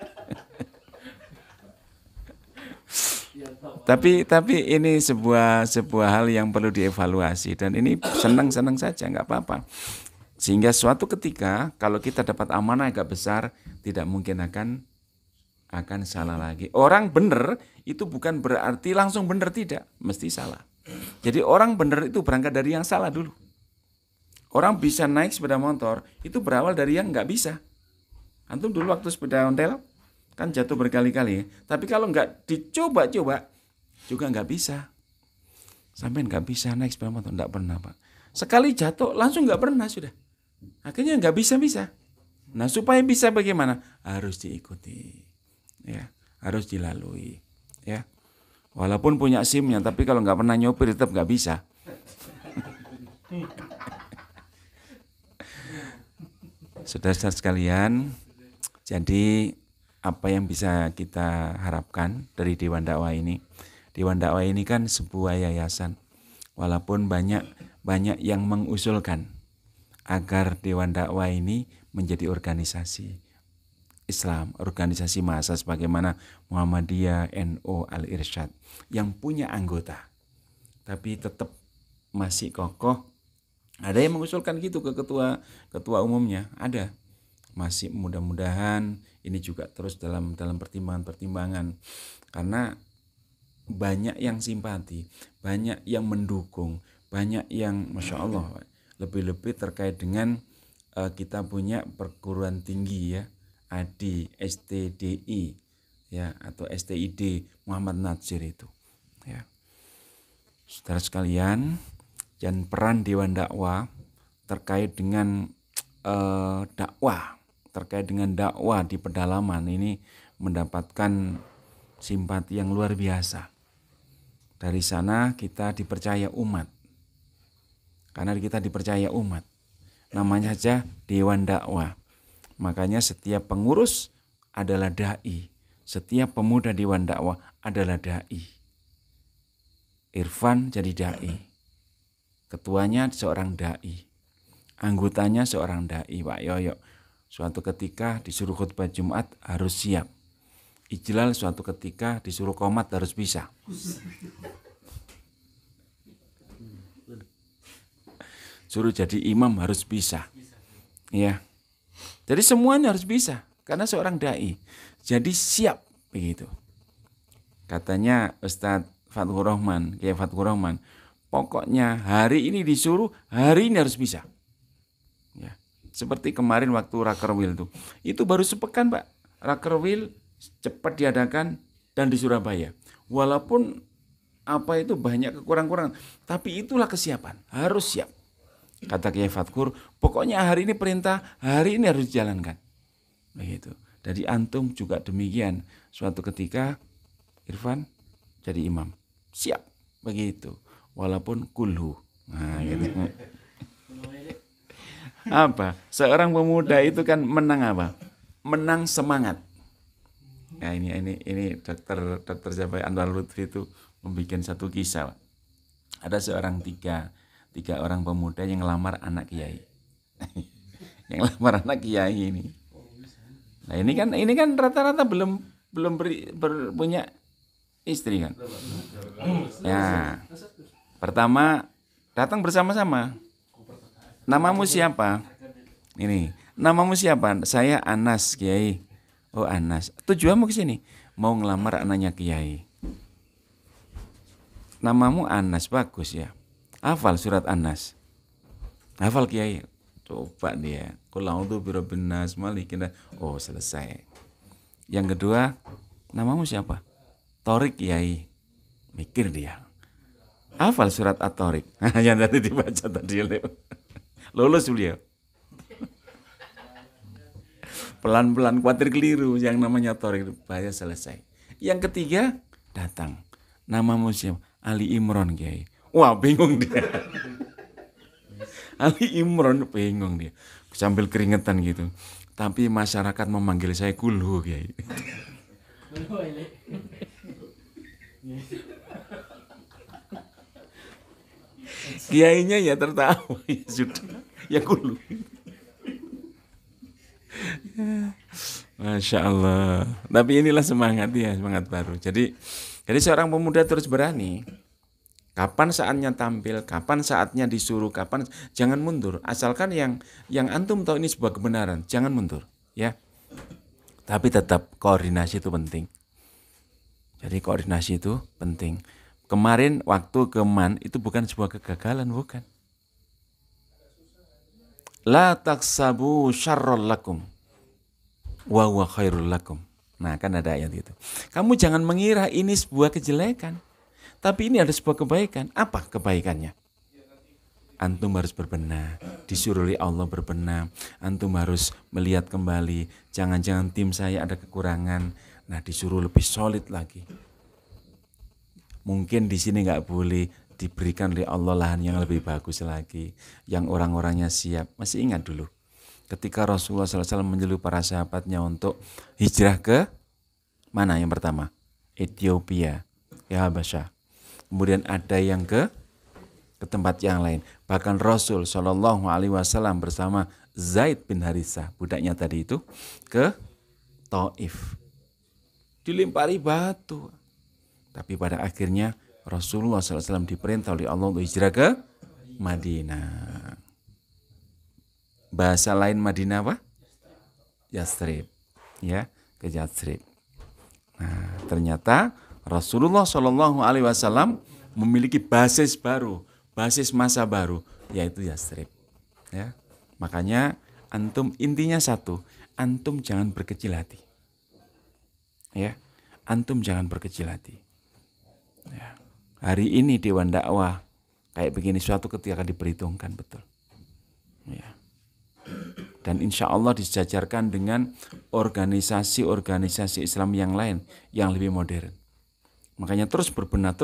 Tapi ini sebuah hal yang perlu dievaluasi dan ini senang saja, nggak apa-apa. Sehingga suatu ketika kalau kita dapat amanah agak besar, tidak mungkin akan salah lagi. Orang benar itu bukan berarti langsung benar, tidak, mesti salah. Jadi orang benar itu berangkat dari yang salah dulu. Orang bisa naik sepeda motor itu berawal dari yang nggak bisa. Antum dulu waktu sepeda ontel kan jatuh berkali-kali, tapi kalau nggak dicoba-coba juga nggak bisa. Sampai nggak bisa naik sepeda motor, nggak pernah, Pak. Sekali jatuh langsung nggak pernah sudah. Akhirnya nggak bisa. Nah, supaya bisa bagaimana? Harus diikuti, ya, harus dilalui, ya. Walaupun punya SIM-nya, tapi kalau nggak pernah nyopir tetap nggak bisa. Saudara-saudara sekalian, jadi apa yang bisa kita harapkan dari Dewan Dakwah ini? Dewan Dakwah ini kan sebuah yayasan. Walaupun banyak yang mengusulkan agar Dewan Dakwah ini menjadi organisasi Islam, organisasi massa sebagaimana Muhammadiyah, NU, Al-Irsyad yang punya anggota. Tapi tetap masih kokoh. Ada yang mengusulkan gitu ke ketua umumnya, ada. Masih mudah-mudahan ini juga terus dalam pertimbangan karena banyak yang simpati, banyak yang mendukung, banyak yang Masya Allah, lebih-lebih terkait dengan kita punya perguruan tinggi ya, ADI, STDI ya, atau STID Muhammad Natsir itu ya. Saudara sekalian, dan peran Dewan Dakwah terkait dengan dakwah di pedalaman ini mendapatkan simpati yang luar biasa. Dari sana kita dipercaya umat. Karena kita dipercaya umat. Namanya saja Dewan Dakwah. Makanya setiap pengurus adalah dai. Setiap pemuda Dewan Dakwah adalah dai. Irfan jadi dai. Ketuanya seorang dai, anggotanya seorang dai, Pak Yoyo. Suatu ketika disuruh khutbah Jumat harus siap. Ijlal suatu ketika disuruh qomat harus bisa. Suruh jadi imam harus bisa. Ya. Jadi semuanya harus bisa karena seorang dai. Jadi siap begitu. Katanya Ustadz Fathur Rahman, Kiai Fathur Rahman, pokoknya hari ini disuruh, hari ini harus bisa. Ya. Seperti kemarin waktu Rakerwil itu baru sepekan, Pak. Rakerwil cepat diadakan dan di Surabaya. Walaupun apa itu banyak kekurangan, tapi itulah kesiapan, harus siap. Kata Kiai Fatkur, pokoknya hari ini perintah, hari ini harus dijalankan. Begitu. Jadi antum juga demikian. Suatu ketika Irfan jadi imam, siap begitu. Walaupun kulhu. Nah, gitu. Apa? Seorang pemuda itu kan menang apa? Menang semangat. Nah, ini dokter Jabai Anwar Lutfi itu membuat satu kisah. Ada seorang tiga orang pemuda yang ngelamar anak kiai. Yang lamar anak kiai ini. Nah, ini kan rata-rata belum punya istri kan. Ya. Pertama datang bersama-sama. Namamu siapa? Ini. Namamu siapa? Saya Anas, Kiai. Oh, Anas. Tujuanmu ke sini? Mau ngelamar anaknya Kiai. Namamu Anas, bagus ya. Hafal surat Anas. Hafal Kiai. Coba dia. Qul a'udzu birabbin nas, malikin. Oh, selesai. Yang kedua, namamu siapa? Torik Kiai. Mikir dia. Hafal surat At-Torik. Yang tadi dibaca tadi. Lulus beliau. Pelan-pelan khawatir keliru yang namanya Torik. Bahaya, selesai. Yang ketiga, datang. Namamu siapa? Ali Imron Kiai. Wah, bingung dia. Ali Imron bingung dia. Sambil keringetan gitu. Tapi masyarakat memanggil saya Kulhu Kiai. Kiainya ya tertawa, ya sudah, ya Kulhu. Masya Allah. Tapi inilah semangat ya, semangat baru. Jadi seorang pemuda terus berani. Kapan saatnya tampil, kapan saatnya disuruh, kapan, jangan mundur. Asalkan yang antum tahu ini sebuah kebenaran, jangan mundur, ya. Tapi tetap koordinasi itu penting. Jadi koordinasi itu penting. Kemarin waktu ke MAN itu bukan sebuah kegagalan, bukan. La taksabu syarrol lakum wa huwa khairul lakum. Nah, kan ada ayat itu. Kamu jangan mengira ini sebuah kejelekan, tapi ini ada sebuah kebaikan. Apa kebaikannya? Antum harus berbenah, disuruh oleh Allah berbenah. Antum harus melihat kembali, jangan-jangan tim saya ada kekurangan. Nah, disuruh lebih solid lagi. Mungkin di sini nggak boleh, diberikan oleh Allah lahan yang lebih bagus lagi, yang orang-orangnya siap. Masih ingat dulu, ketika Rasulullah SAW menyuruh para sahabatnya untuk hijrah ke mana yang pertama? Ethiopia, ya Habasyah. Kemudian ada yang ke tempat yang lain. Bahkan Rasul SAW bersama Zaid bin Harithah, budaknya tadi itu, ke Taif. Dilempari batu. Tapi pada akhirnya Rasulullah SAW diperintah oleh Allah untuk hijrah ke Madinah. Bahasa lain Madinah apa? Yathrib. Ya, ke Yathrib. Nah, ternyata Rasulullah SAW memiliki basis baru, basis masa baru, yaitu Yathrib. Ya, makanya antum intinya satu, antum jangan berkecil hati. Ya, antum jangan berkecil hati. Ya. Hari ini Dewan Dakwah kayak begini, suatu ketika akan diperhitungkan betul. Ya. Dan insya Allah disejajarkan dengan organisasi-organisasi Islam yang lain yang lebih modern. Makanya terus berbenah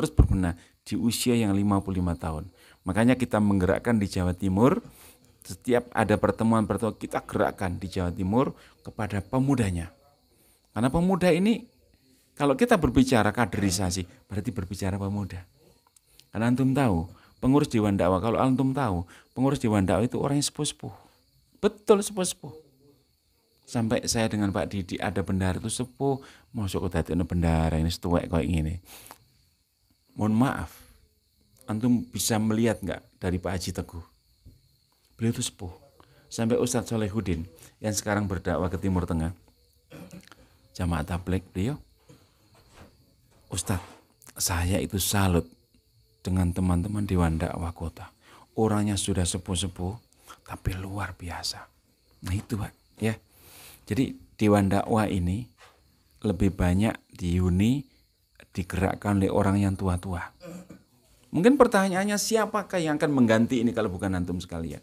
di usia yang 55 tahun. Makanya kita menggerakkan di Jawa Timur, setiap ada pertemuan kita gerakkan di Jawa Timur kepada pemudanya. Karena pemuda ini, kalau kita berbicara kaderisasi, berarti berbicara pemuda. Karena antum tahu, pengurus Dewan Dakwah, kalau antum tahu, pengurus Dewan Dakwah itu orang yang sepuh-sepuh. Betul sepuh-sepuh. Sampai saya dengan Pak Didi ada bendahara itu sepuh, masuk ke tadi bendahara ini setuwek kayak gini. Mohon maaf, antum bisa melihat nggak dari Pak Haji Teguh? Beliau itu sepuh. Sampai Ustadz Solehuddin yang sekarang berdakwah ke Timur Tengah, Jamaah Tabligh, beliau, Ustadz, saya itu salut dengan teman-teman Dewan Dakwah Kota. Orangnya sudah sepuh-sepuh, tapi luar biasa. Nah itu Pak, ya. Jadi Dewan Dakwah ini lebih banyak dihuni digerakkan oleh orang yang tua-tua. Mungkin pertanyaannya, siapakah yang akan mengganti ini kalau bukan antum sekalian?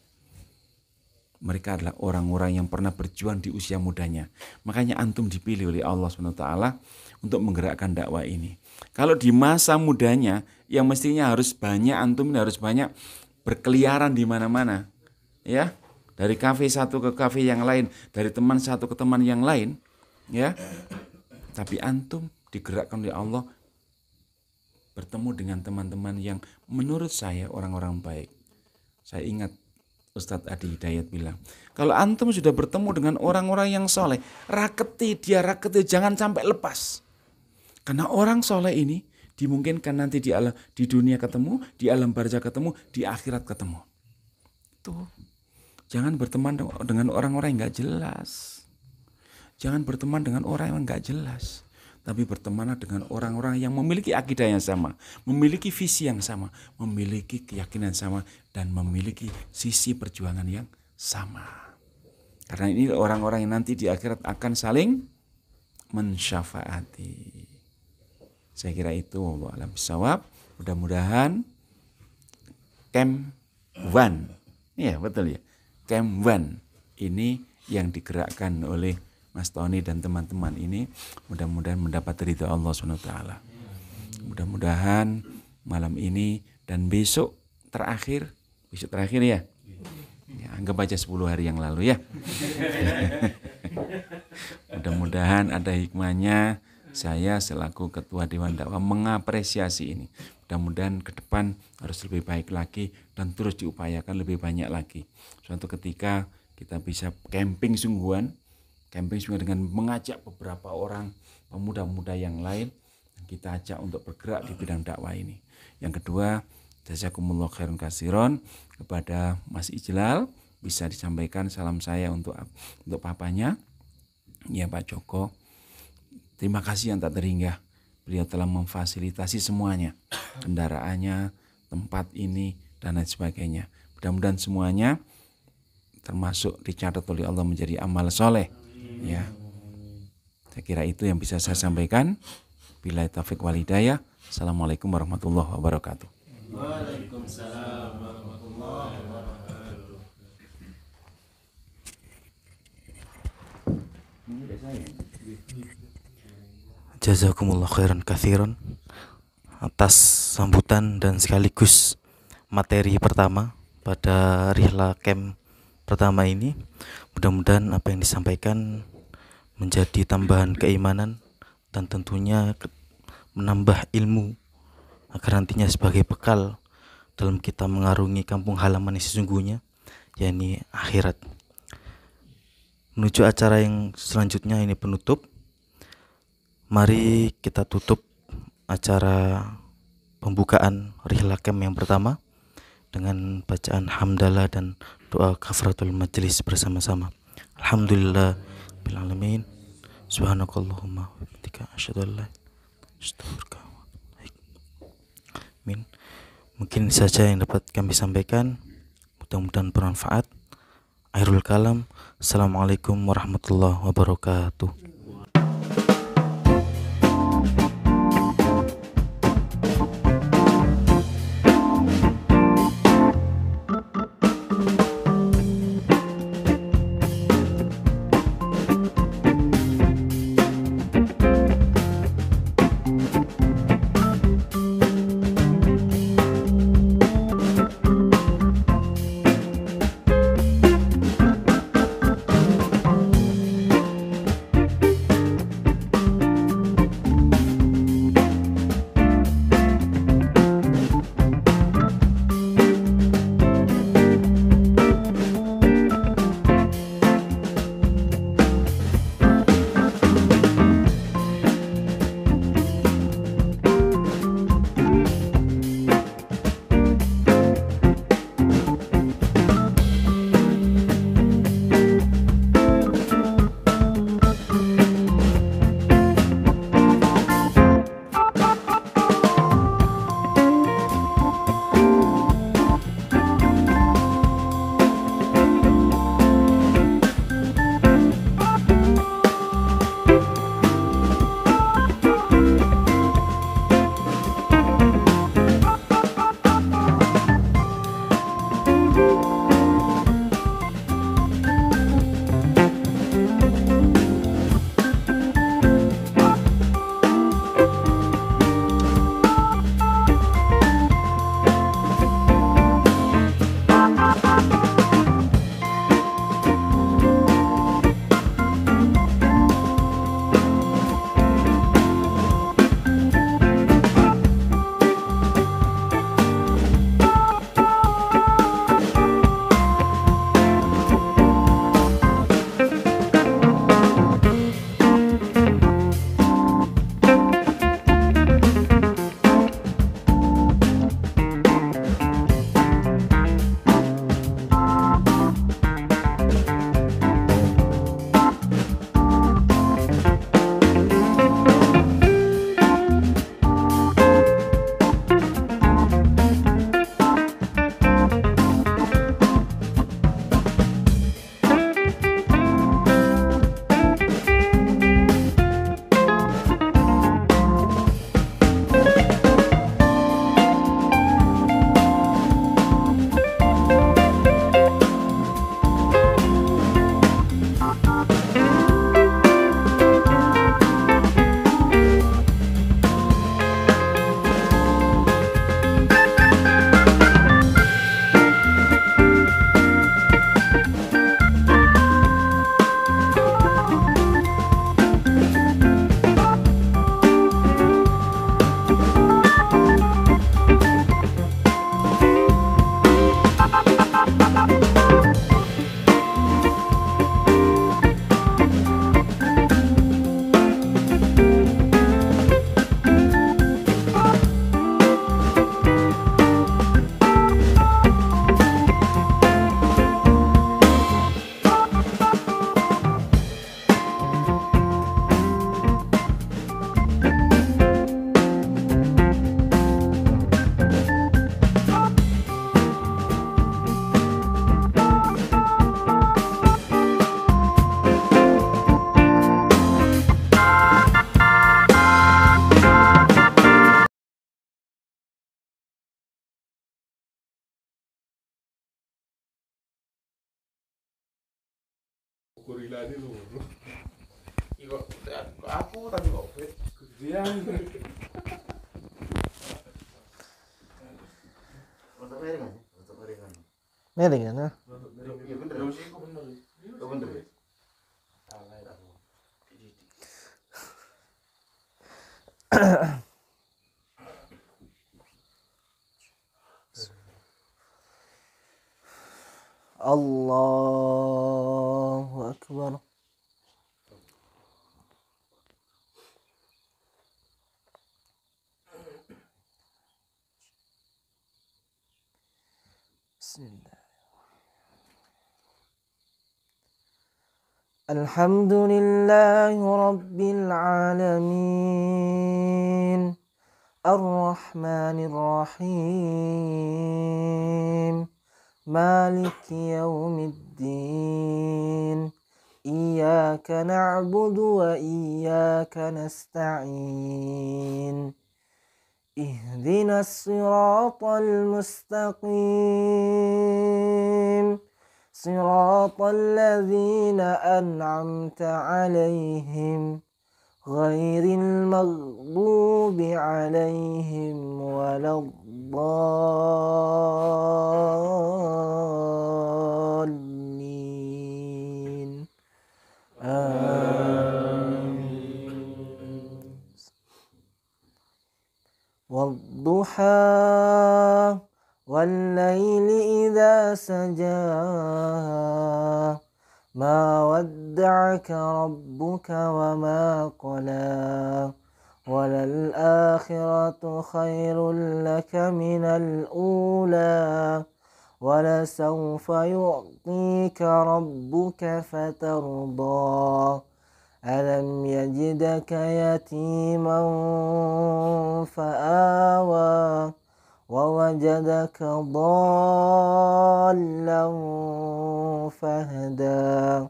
Mereka adalah orang-orang yang pernah berjuang di usia mudanya. Makanya antum dipilih oleh Allah SWT untuk menggerakkan dakwah ini. Kalau di masa mudanya, yang mestinya harus banyak, antum ini harus banyak berkeliaran di mana-mana. Ya, dari kafe satu ke kafe yang lain, dari teman satu ke teman yang lain. Ya, tapi antum digerakkan oleh Allah bertemu dengan teman-teman yang menurut saya orang-orang baik. Saya ingat Ustadz Adi Hidayat bilang, kalau antum sudah bertemu dengan orang-orang yang soleh, raketi, jangan sampai lepas. Karena orang soleh ini dimungkinkan nanti di dunia ketemu, di alam barzah ketemu, di akhirat ketemu. Tuh, jangan berteman dengan orang-orang yang gak jelas. Jangan berteman dengan orang yang gak jelas. Tapi bertemanlah dengan orang-orang yang memiliki akidah yang sama, memiliki visi yang sama, memiliki keyakinan sama, dan memiliki sisi perjuangan yang sama. Karena ini orang-orang yang nanti di akhirat akan saling mensyafaati. Saya kira itu, wallahu a'lam bishawab. Mudah-mudahan Camp One, ya betul ya, Camp One ini yang digerakkan oleh Mas Tony dan teman-teman ini mudah-mudahan mendapat ridha Allah SWT. Mudah-mudahan malam ini dan besok terakhir ya. Ya, anggap aja 10 hari yang lalu ya. Mudah-mudahan ada hikmahnya. Saya selaku Ketua Dewan Dakwah mengapresiasi ini. Mudah-mudahan ke depan harus lebih baik lagi dan terus diupayakan lebih banyak lagi. Suatu ketika kita bisa camping sungguhan dengan mengajak beberapa orang pemuda-pemuda yang lain, kita ajak untuk bergerak di bidang dakwah ini. Yang kedua, jazakumullah khairan katsiran kepada Mas Ijlal, bisa disampaikan salam saya untuk papanya, ya Pak Joko. Terima kasih yang tak terhingga. Beliau telah memfasilitasi semuanya, kendaraannya, tempat ini dan lain sebagainya. Mudah-mudahan semuanya termasuk dicatat oleh Allah menjadi amal soleh. Ya, saya kira itu yang bisa saya sampaikan. Billahi taufiq wal hidayah. Assalamualaikum warahmatullahi wabarakatuh. Waalaikumsalam warahmatullahi wabarakatuh. Jazakumullah khairan katsiran atas sambutan dan sekaligus materi pertama pada Rihla Camp pertama ini. Mudah-mudahan apa yang disampaikan menjadi tambahan keimanan dan tentunya menambah ilmu agar nantinya sebagai bekal dalam kita mengarungi kampung halaman yang sesungguhnya, yakni akhirat. Menuju acara yang selanjutnya, ini penutup. Mari kita tutup acara pembukaan Rihla Camp yang pertama dengan bacaan hamdalah dan doa kafaratul majelis bersama-sama. Alhamdulillah bil alamin. Subhanakallahumma wa bihamdika asyhadu an la ilaha illa anta. Amin. Mungkin saja yang dapat kami sampaikan. Mudah-mudahan bermanfaat. Akhirul kalam. Assalamualaikum warahmatullahi wabarakatuh. Dilani luru. Iko aku tadi kok gedean. Untuk piringan ya? Untuk piringan. Miring kan? Iya bener. Terus iku bener. Oh bener ya? Salah aku. Allahu Akbar. Bismillah. Alhamdulillahi Rabbil Alamin, Ar-Rahmanir Rahim, Maliki Yawmiddin, Iyyaka na'budu wa iyyaka nasta'in, Ihdinas siratal mustaqim, Siratal ladzina an'amta 'alaihim ghairil maghdubi 'alaihim waladdallin. Amin. Wadduha wal-laili idza saja, ma wadda'aka rabbuka wa ma qala, walal akhiratu khairul laka minal ula, walasawfa yu'tika rabbuka fatarda, alam yajidaka yatiman fa'awa, ووجدك ضالا فهدى,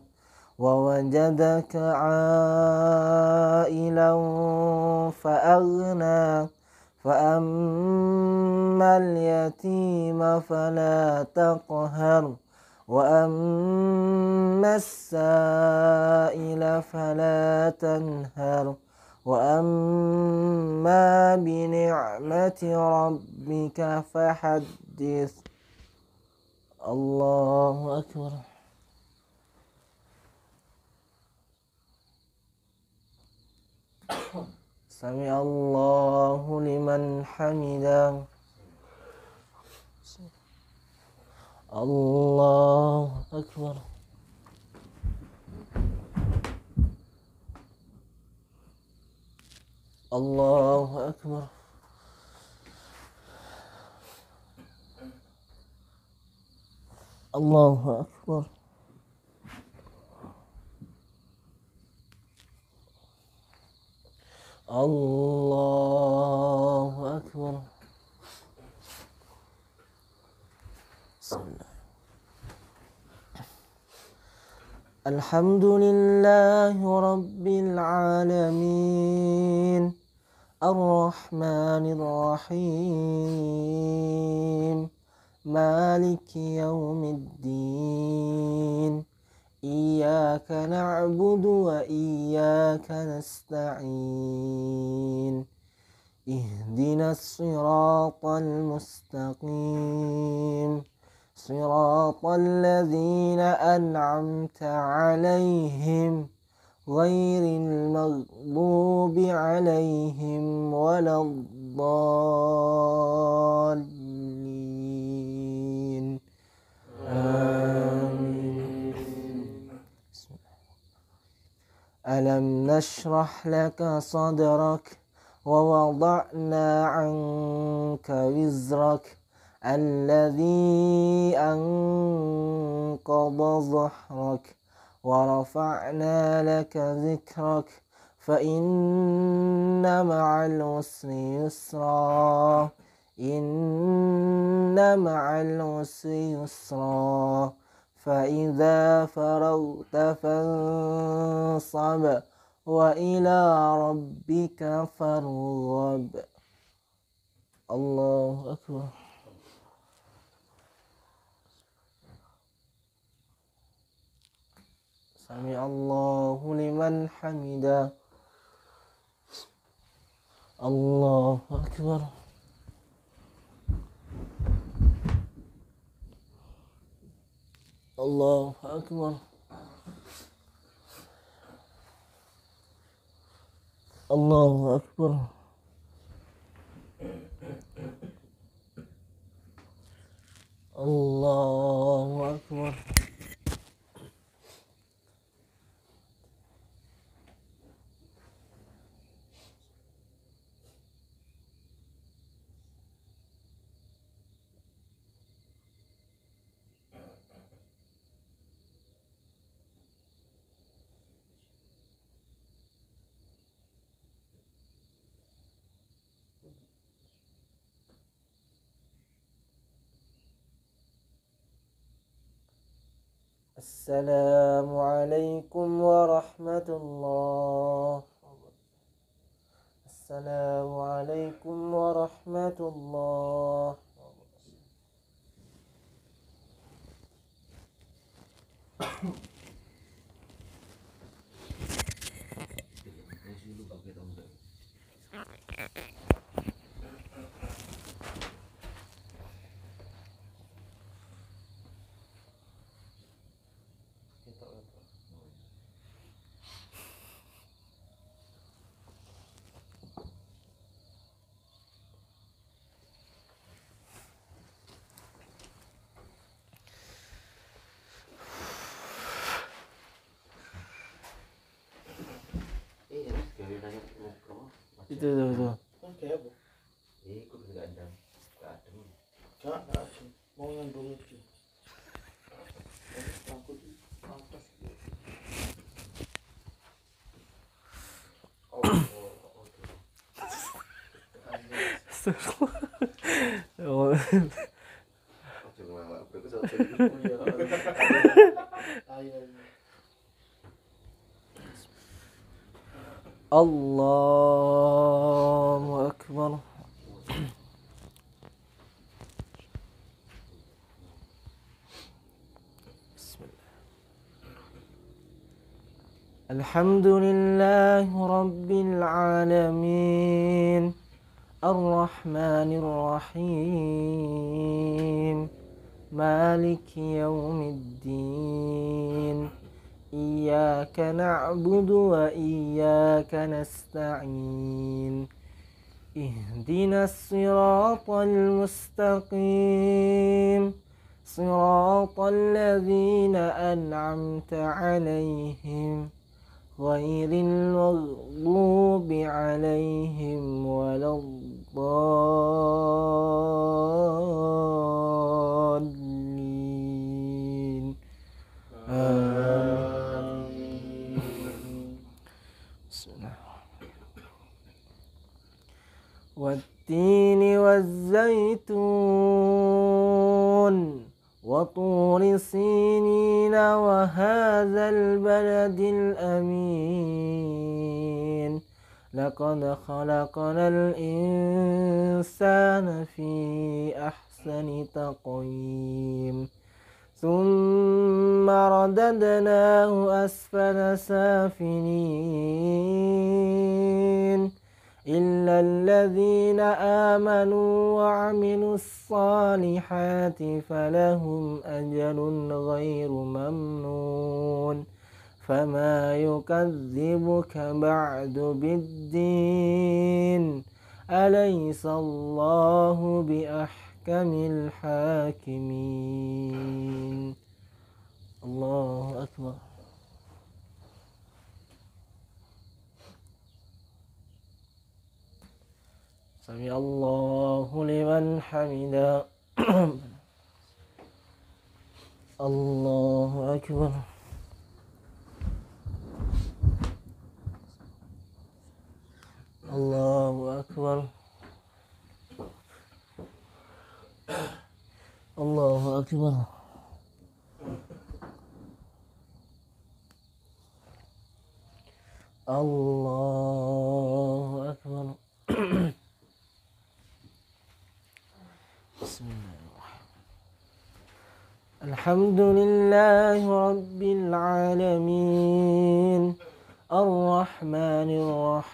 ووجدك عائلا فأغنى, فأما اليتيم فلا تقهر, وأما السائل فلا تنهر, وأما بنعمة ربك فحدث. الله أكبر. سمع الله لمن حمده. الله أكبر. الله أكبر. الله أكبر. الله أكبر. الحمد لله رب العالمين، الرحمن الرحيم، مالك يوم الدين، إياك نعبد وإياك نستعين، اهدنا الصراط المستقيم، صراط الذين أنعمت عليهم غير المغضوب عليهم ولا الضالين. آمين. ألم نشرح لك صدرك ووضعنا عنك وزرك الذي أنقض ظهرك ورفعنا لك ذكرك فإن مع العسر يسرا، إن مع العسر يسرا، فإذا فرغت فانصب وإلى ربك فارغب. الله أكبر. Sami Allahu liman hamidah. Allahu Akbar. Allahu Akbar. Allahu Akbar. Allahu Akbar. Assalamualaikum warahmatullah. Assalamualaikum warahmatullah. Itu. Kayak apa? Ikut enggak ada. Gak ada. Mau yang dulu itu. Takut atas. Oh. Allahu Akbar. Alhamdulillahi Rabbil Alamin. Ar-Rahmanir Rahim. Maliki Yawmiddin. Iyyaka na'budu wa iyyaka nasta'in. Ihdinas siratal mustaqim. Siratal ladzina an'amta 'alaihim ghairil maghdubi 'alaihim waladdallin. Wattini wazzaytun wa turi sinina wa hadzal baladil amin. Laqad khalaqnal insana fi ahsani taqwim. ثم رددناه أسفل سافلين إلا الذين آمنوا وعملوا الصالحات فلهم أجر غير ممنون فما يكذبك بعد بالدين أليس الله بأحكم الحاكمين. الله أكبر. Sami Allahu liman hamidah. Allahu Akbar. Allahu Akbar. Allahu Akbar. Allahu Akbar. Bismillahirrahmanirrahim. الحمد لله رب العالمين الرحمن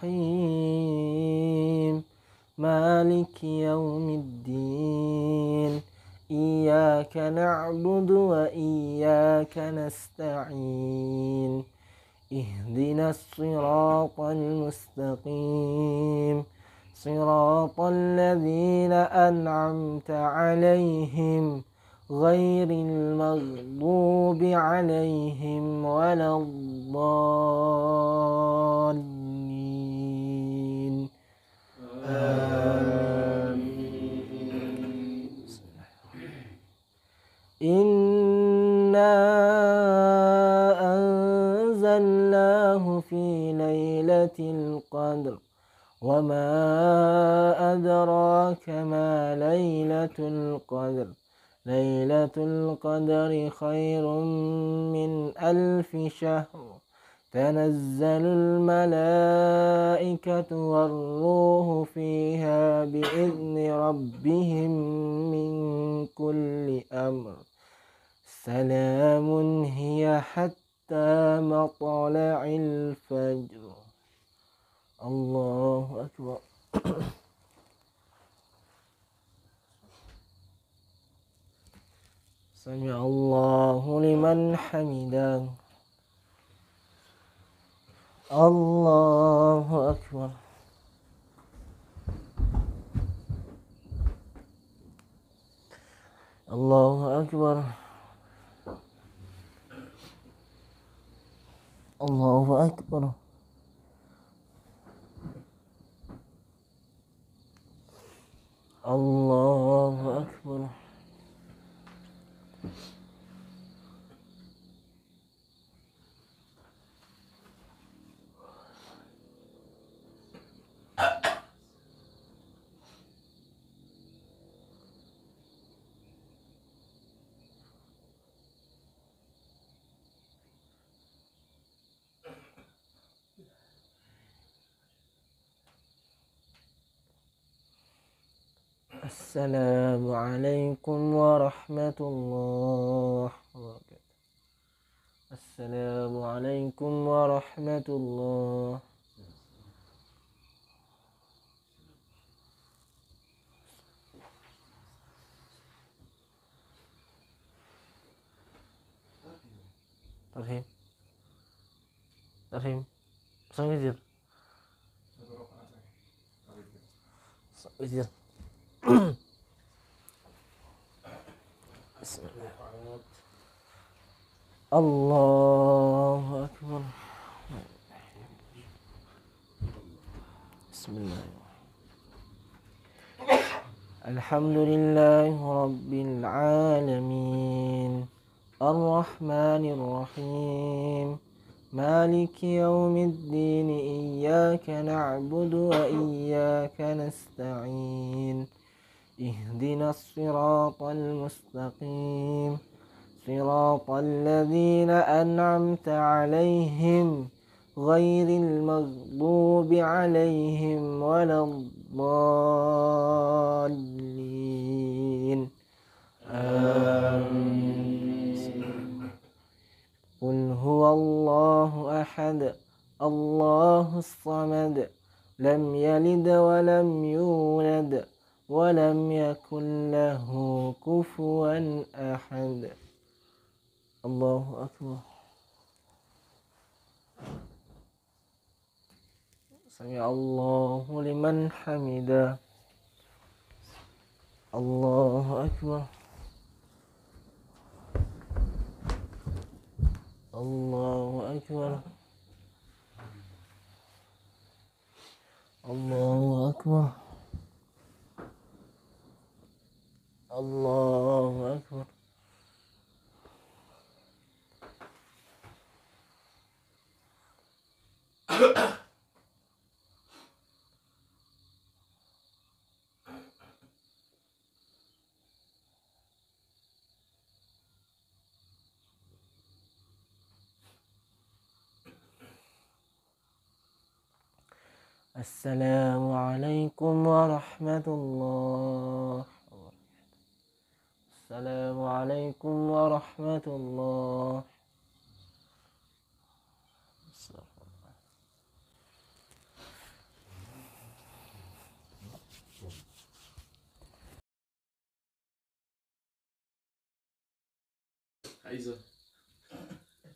الرحيم مالك يوم الدين إياك نعبد وإياك نستعين اهدنا الصراط المستقيم صراط الذين أنعمت عليهم غير المغضوب عليهم ولا الضالين إنا أنزلناه في ليلة القدر وما أدراك ما ليلة القدر ليلة القدر خير من 1000 شهر تنزل الملائكة والروح فيها بإذن ربهم من كل أمر سلام هي حتى مطلع الفجر الله أكبر سمع الله لمن حمده الله أكبر الله أكبر الله أكبر الله أكبر السلام عليكم ورحمة الله وبركاته السلام عليكم ورحمة الله Tarhim Tarhim Sang Wizir Sang Wizir Allahu Akbar Bismillahirrahmanirrahim Alhamdulillahi Rabbil Alamin Ar-Rahmanir-Rahim Maliki yaumiddin Iyyaka na'budu wa iyyaka nasta'in اهدنا الصراط المستقيم صراط الذين أنعمت عليهم غير المغضوب عليهم ولا الضالين آمين قل هو الله أحد الله الصمد لم يلد ولم يولد ولم يكن له كفوا أحد الله أكبر سمع الله لمن حمده الله أكبر الله أكبر الله أكبر الله أكبر السلام عليكم ورحمة الله وبركاته Assalamualaikum warahmatullahi. Gak iso.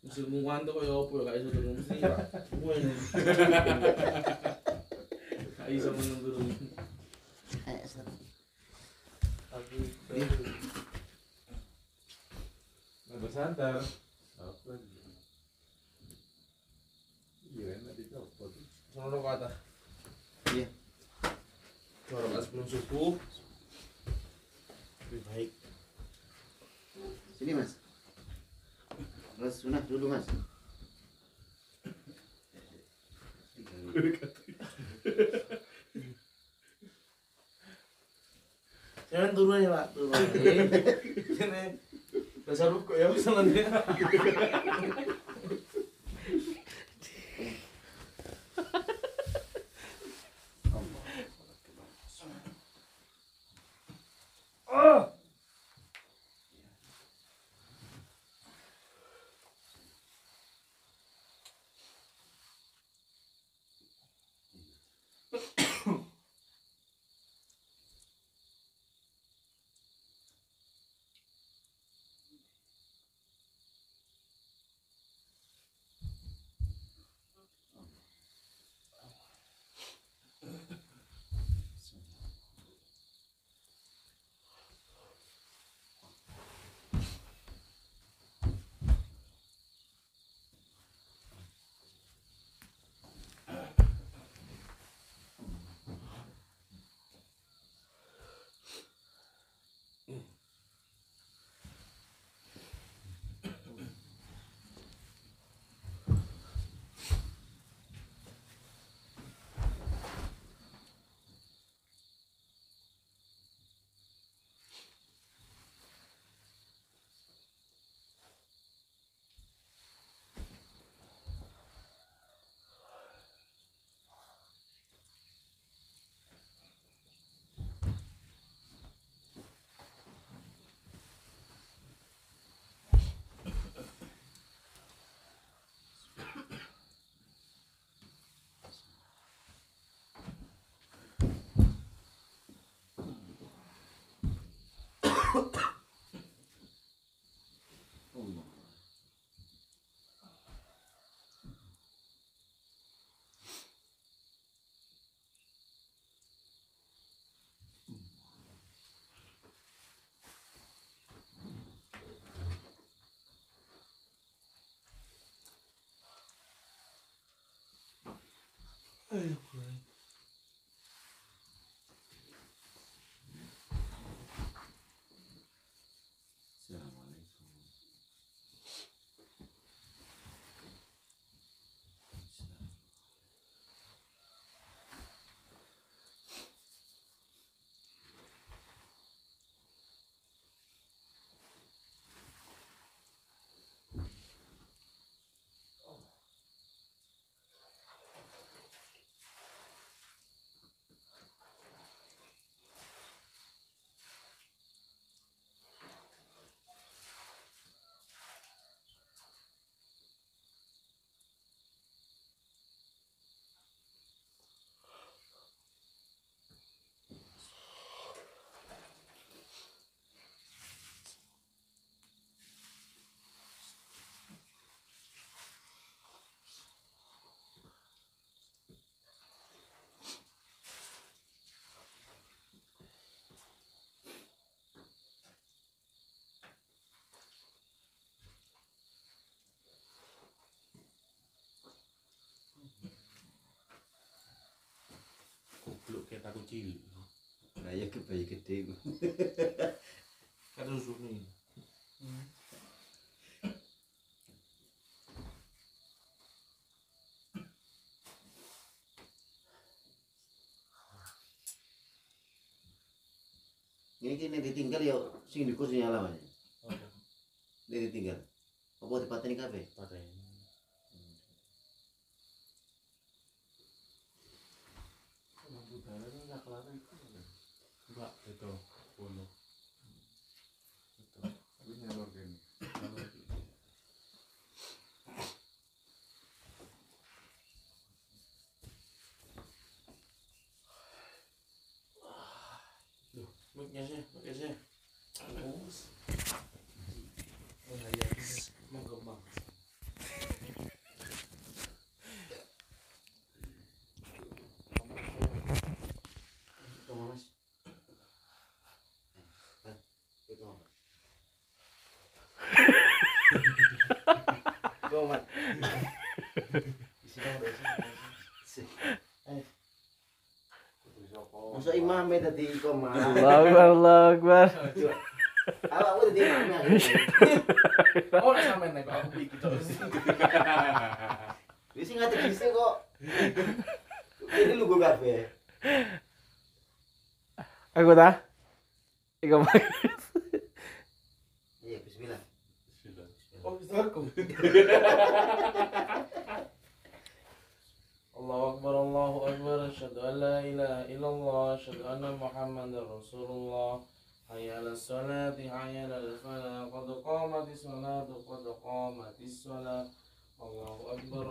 Musuhmu ngantuk kaya apa ya gak iso turun mesti ngene. Gak iso meneng turun. Nggak sadar. Apa lagi? Iya, enak dicopot. Sono kata. Iya. Suara sebelum subuh. Lebih baik. Sini mas. Mas sunah dulu mas. Jangan turun ya pak, turun. Jangan. Dasar rukuk ya masalahnya. Goblok kayak aku cilik. Nah ya ke bayi gede. Kan susune. Ini kini ditinggal ya sing di kursi nyala mas. Ini ditinggal. Apa dipateni kabeh? Lampu dalam nggak kelar itu. Enggak, itu puluh. Mic-nya sih, pakai sih. Terus. Menggembang. Tunggu mas. Itu mas. Go mas. Isi dong, isi. Masa imamnya tadi kok mas. Allahu Akbar. Awak udah di imamnya. Oh, sampe nek aku iki to. Wis ngate kise kok. Jadi lu gue kafe. Aku dah. Iku Iya, bismillah. Oh, bisa aku. Allahu Akbar, Allahu Akbar, asyhadu an la ilaha illallah, asyhadu anna Muhammadar Rasulullah. Hayya 'alas sholati, hayya 'alal falah, qad qamatis sholatu, qad qamatis shalah. Allahu Akbar,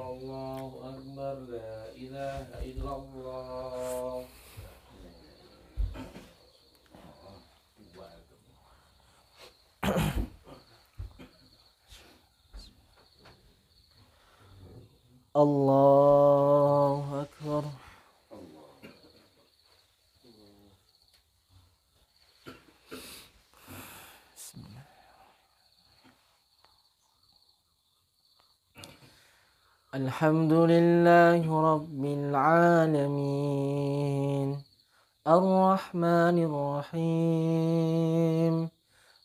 la ilaha illallah. Allahu Akbar. Alhamdulillahi Rabbil Alamin. Ar-Rahmanir Rahim.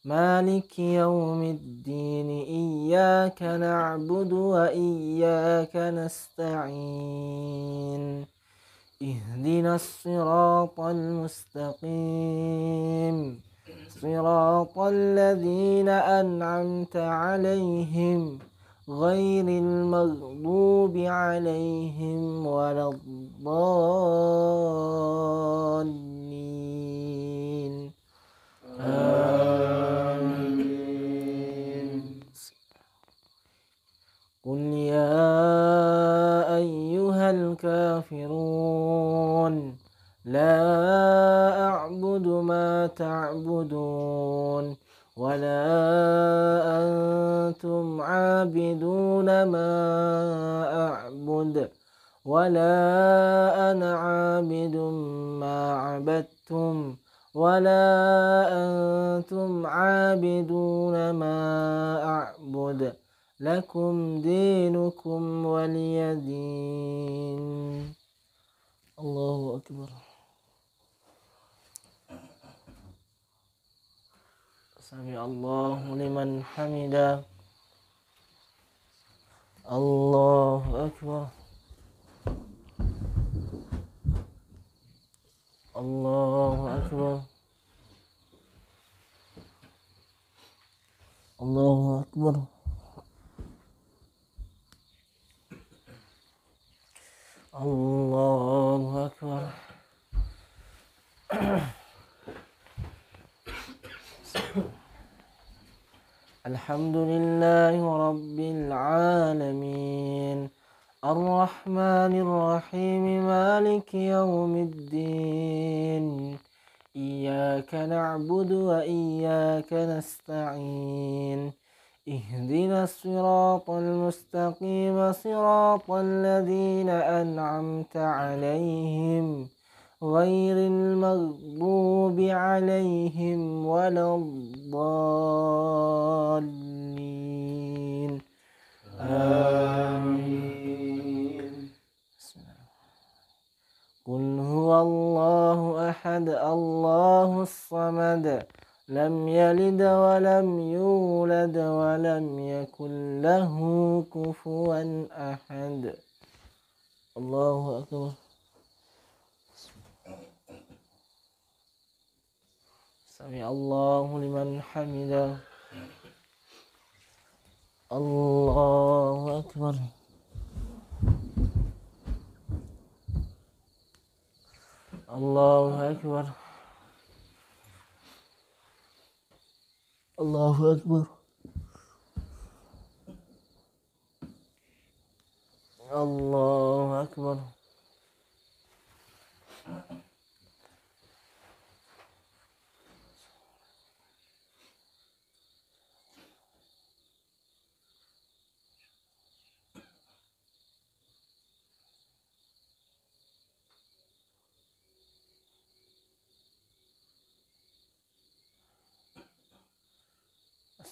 مالك يوم الدين إياك نعبد وإياك نستعين اهدنا الصراط المستقيم صراط الذين أنعمت عليهم غير المغضوب عليهم ولا الضالين قل يا أيها الكافرون لا أعبد ما تعبدون ولا أنتم عابدون ما أعبد ولا أنا عابد ما عبدتم ولا أنتم عابدون ما أعبد لكم دينكم ولي دين. الله أكبر. سمع الله لمن حمده. الله أكبر. الله أكبر. الله أكبر. الله أكبر. الحمد لله رب العالمين الرحمن الرحيم مالك يوم الدين إياك نعبد وإياك نستعين اهدنا الصراط المستقيم صراط الذين أنعمت عليهم غير المغضوب عليهم ولا الضالين آمين. قل هو الله أحد الله الصمد لم يلد ولم يولد ولم يكن له كفوا أحد. الله أكبر. سمع الله لمن حمده. الله أكبر. الله أكبر. الله أكبر. الله أكبر.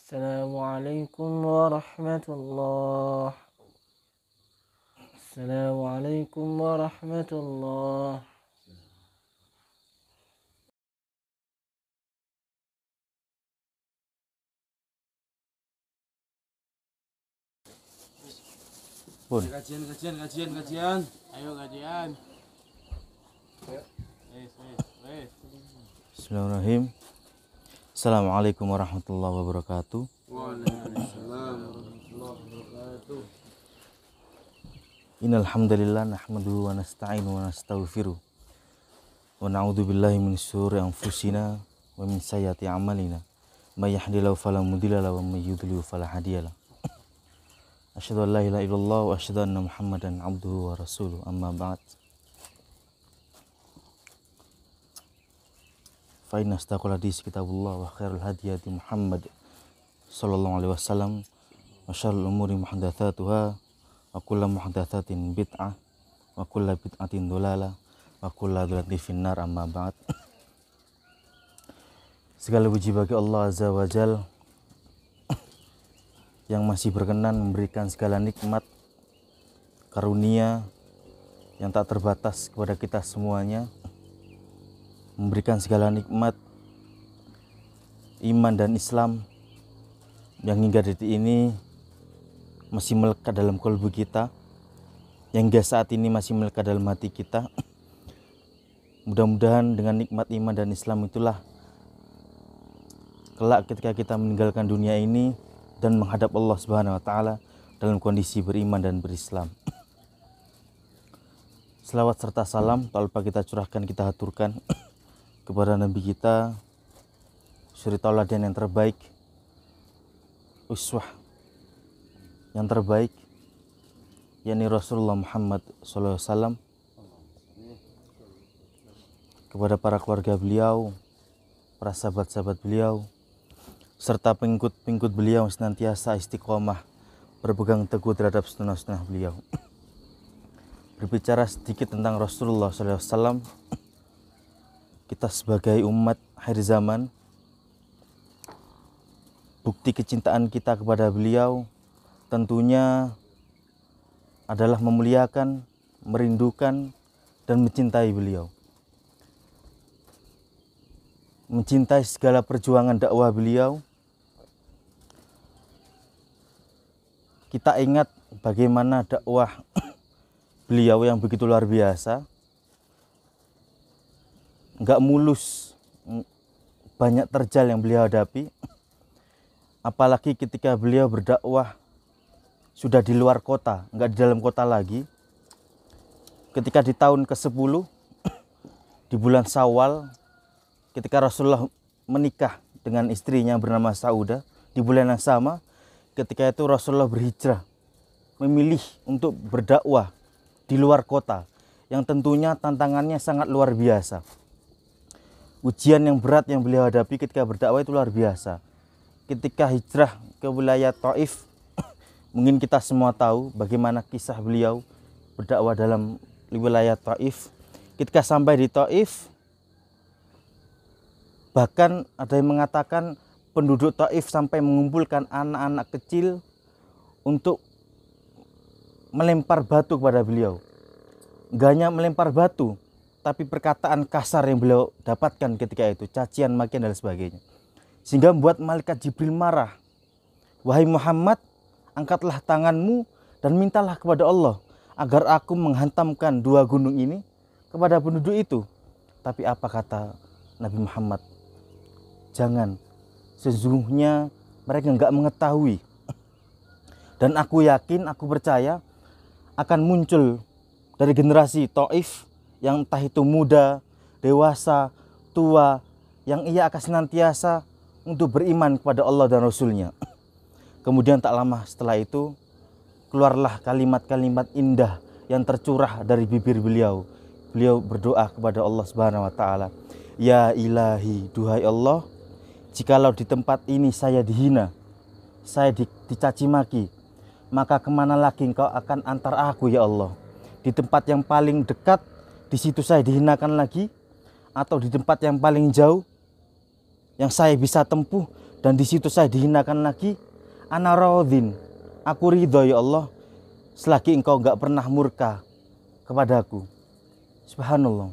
Assalamualaikum warahmatullah. Assalamualaikum warahmatullah. Kajian. Ayo kajian. Bismillahirrahmanirrahim. Assalamualaikum warahmatullahi wabarakatuh. Waalaikumsalam warahmatullahi wabarakatuh. Innal hamdalillah nahmaduhu wa nasta'inu wa nastaghfiruh. Wa na'udzu billahi min syururi anfusina wa min sayyiati a'malina. May yahdihillahu fala mudilla lahu wa may yudlil fala hadiyalah. Asyhadu an la ilaha illallah wa asyhadu anna Muhammadan abduhu wa rasuluh. Amma ba'd. Fa inna asdaqal hadis kitabullah wa khairul hadi hadi Muhammad sallallahu alaihi wasallam wa syarrul umuri muhdatsatuha wa kullu muhdatsatin bid'ah wa kullu bid'atin dhalalah wa kullu dhalalatin finnar. Amma ba'd. Segala puji bagi Allah Azza wa Jal yang masih berkenan memberikan segala nikmat karunia yang tak terbatas kepada kita semuanya, memberikan segala nikmat iman dan Islam yang hingga detik ini masih melekat dalam kalbu kita, yang hingga saat ini masih melekat dalam hati kita. Mudah-mudahan dengan nikmat iman dan Islam itulah kelak ketika kita meninggalkan dunia ini dan menghadap Allah Subhanahu wa taala dalam kondisi beriman dan berislam. Selawat serta salam tak lupa kita curahkan, kita haturkan kepada Nabi kita, suri tauladan yang terbaik, uswah yang terbaik, yakni Rasulullah Muhammad SAW, kepada para keluarga beliau, para sahabat-sahabat beliau, serta pengikut-pengikut beliau senantiasa istiqomah berpegang teguh terhadap sunnah-sunnah beliau. Berbicara sedikit tentang Rasulullah SAW, kita sebagai umat akhir zaman, bukti kecintaan kita kepada beliau tentunya adalah memuliakan, merindukan, dan mencintai beliau. Mencintai segala perjuangan dakwah beliau. Kita ingat bagaimana dakwah beliau yang begitu luar biasa, nggak mulus, banyak terjal yang beliau hadapi. Apalagi ketika beliau berdakwah sudah di luar kota, nggak di dalam kota lagi. Ketika di tahun ke-10 di bulan Syawal, ketika Rasulullah menikah dengan istrinya bernama Saudah, di bulan yang sama ketika itu Rasulullah berhijrah, memilih untuk berdakwah di luar kota, yang tentunya tantangannya sangat luar biasa. Ujian yang berat yang beliau hadapi ketika berdakwah itu luar biasa. Ketika hijrah ke wilayah Taif, mungkin kita semua tahu bagaimana kisah beliau berdakwah dalam wilayah Taif. Ketika sampai di Taif, bahkan ada yang mengatakan penduduk Taif sampai mengumpulkan anak-anak kecil untuk melempar batu kepada beliau. Gak hanya melempar batu, tapi perkataan kasar yang beliau dapatkan ketika itu, cacian, makian, dan sebagainya. Sehingga membuat malaikat Jibril marah. Wahai Muhammad, angkatlah tanganmu dan mintalah kepada Allah agar aku menghantamkan dua gunung ini kepada penduduk itu. Tapi apa kata Nabi Muhammad? Jangan, sesungguhnya mereka enggak mengetahui. Dan aku yakin, aku percaya akan muncul dari generasi Taif yang entah itu muda, dewasa, tua, yang ia akan senantiasa untuk beriman kepada Allah dan Rasulnya. Kemudian tak lama setelah itu keluarlah kalimat-kalimat indah yang tercurah dari bibir beliau. Beliau berdoa kepada Allah Subhanahu wa taala, "Ya Ilahi, duhai Allah, jikalau di tempat ini saya dihina, saya dicaci maki, maka kemana lagi engkau akan antar aku ya Allah? Di tempat yang paling dekat, di situ saya dihinakan lagi, atau di tempat yang paling jauh yang saya bisa tempuh Dan di situ saya dihinakan lagi. Ana radhin, aku ridho ya Allah, selagi engkau enggak pernah murka kepadaku. Subhanallah.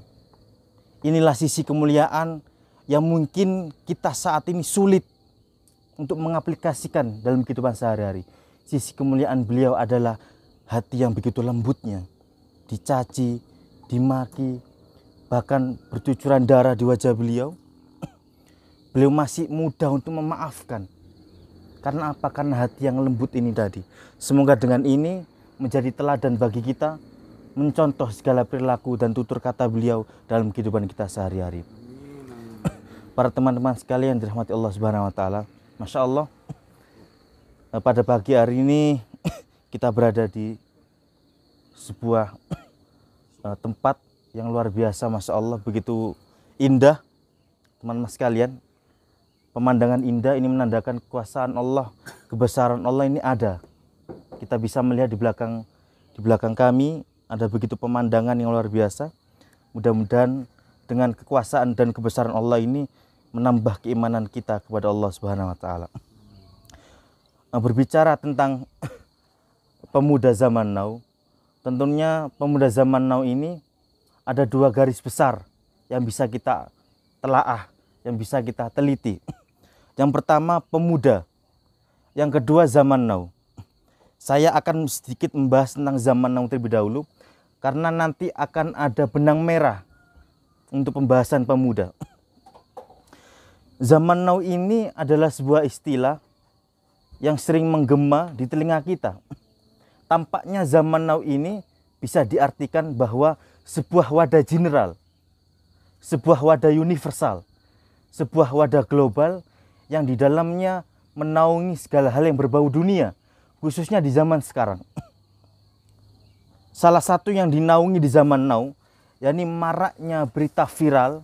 Inilah sisi kemuliaan yang mungkin kita saat ini sulit untuk mengaplikasikan dalam kehidupan sehari-hari. Sisi kemuliaan beliau adalah hati yang begitu lembutnya, dicaci, dimaki, bahkan bercucuran darah di wajah beliau. Beliau masih mudah untuk memaafkan. Karena apa? Karena hati yang lembut ini tadi. Semoga dengan ini menjadi teladan bagi kita, mencontoh segala perilaku dan tutur kata beliau dalam kehidupan kita sehari-hari. Para teman-teman sekalian dirahmati Allah Subhanahu wa taala, Masya Allah, pada pagi hari ini kita berada di sebuah tempat yang luar biasa, Masya Allah, begitu indah. Teman-teman sekalian, pemandangan indah ini menandakan kekuasaan Allah, kebesaran Allah ini ada. Kita bisa melihat di belakang kami ada begitu pemandangan yang luar biasa. Mudah-mudahan dengan kekuasaan dan kebesaran Allah ini menambah keimanan kita kepada Allah Subhanahu wa taala. Berbicara tentang pemuda zaman now, tentunya pemuda zaman now ini ada dua garis besar yang bisa kita telaah, yang bisa kita teliti. Yang pertama pemuda, yang kedua zaman now. Saya akan sedikit membahas tentang zaman now terlebih dahulu, karena nanti akan ada benang merah untuk pembahasan pemuda. Zaman now ini adalah sebuah istilah yang sering menggema di telinga kita. Tampaknya zaman now ini bisa diartikan bahwa sebuah wadah general, sebuah wadah universal, sebuah wadah global yang di dalamnya menaungi segala hal yang berbau dunia, khususnya di zaman sekarang. Salah satu yang dinaungi di zaman now, yakni maraknya berita viral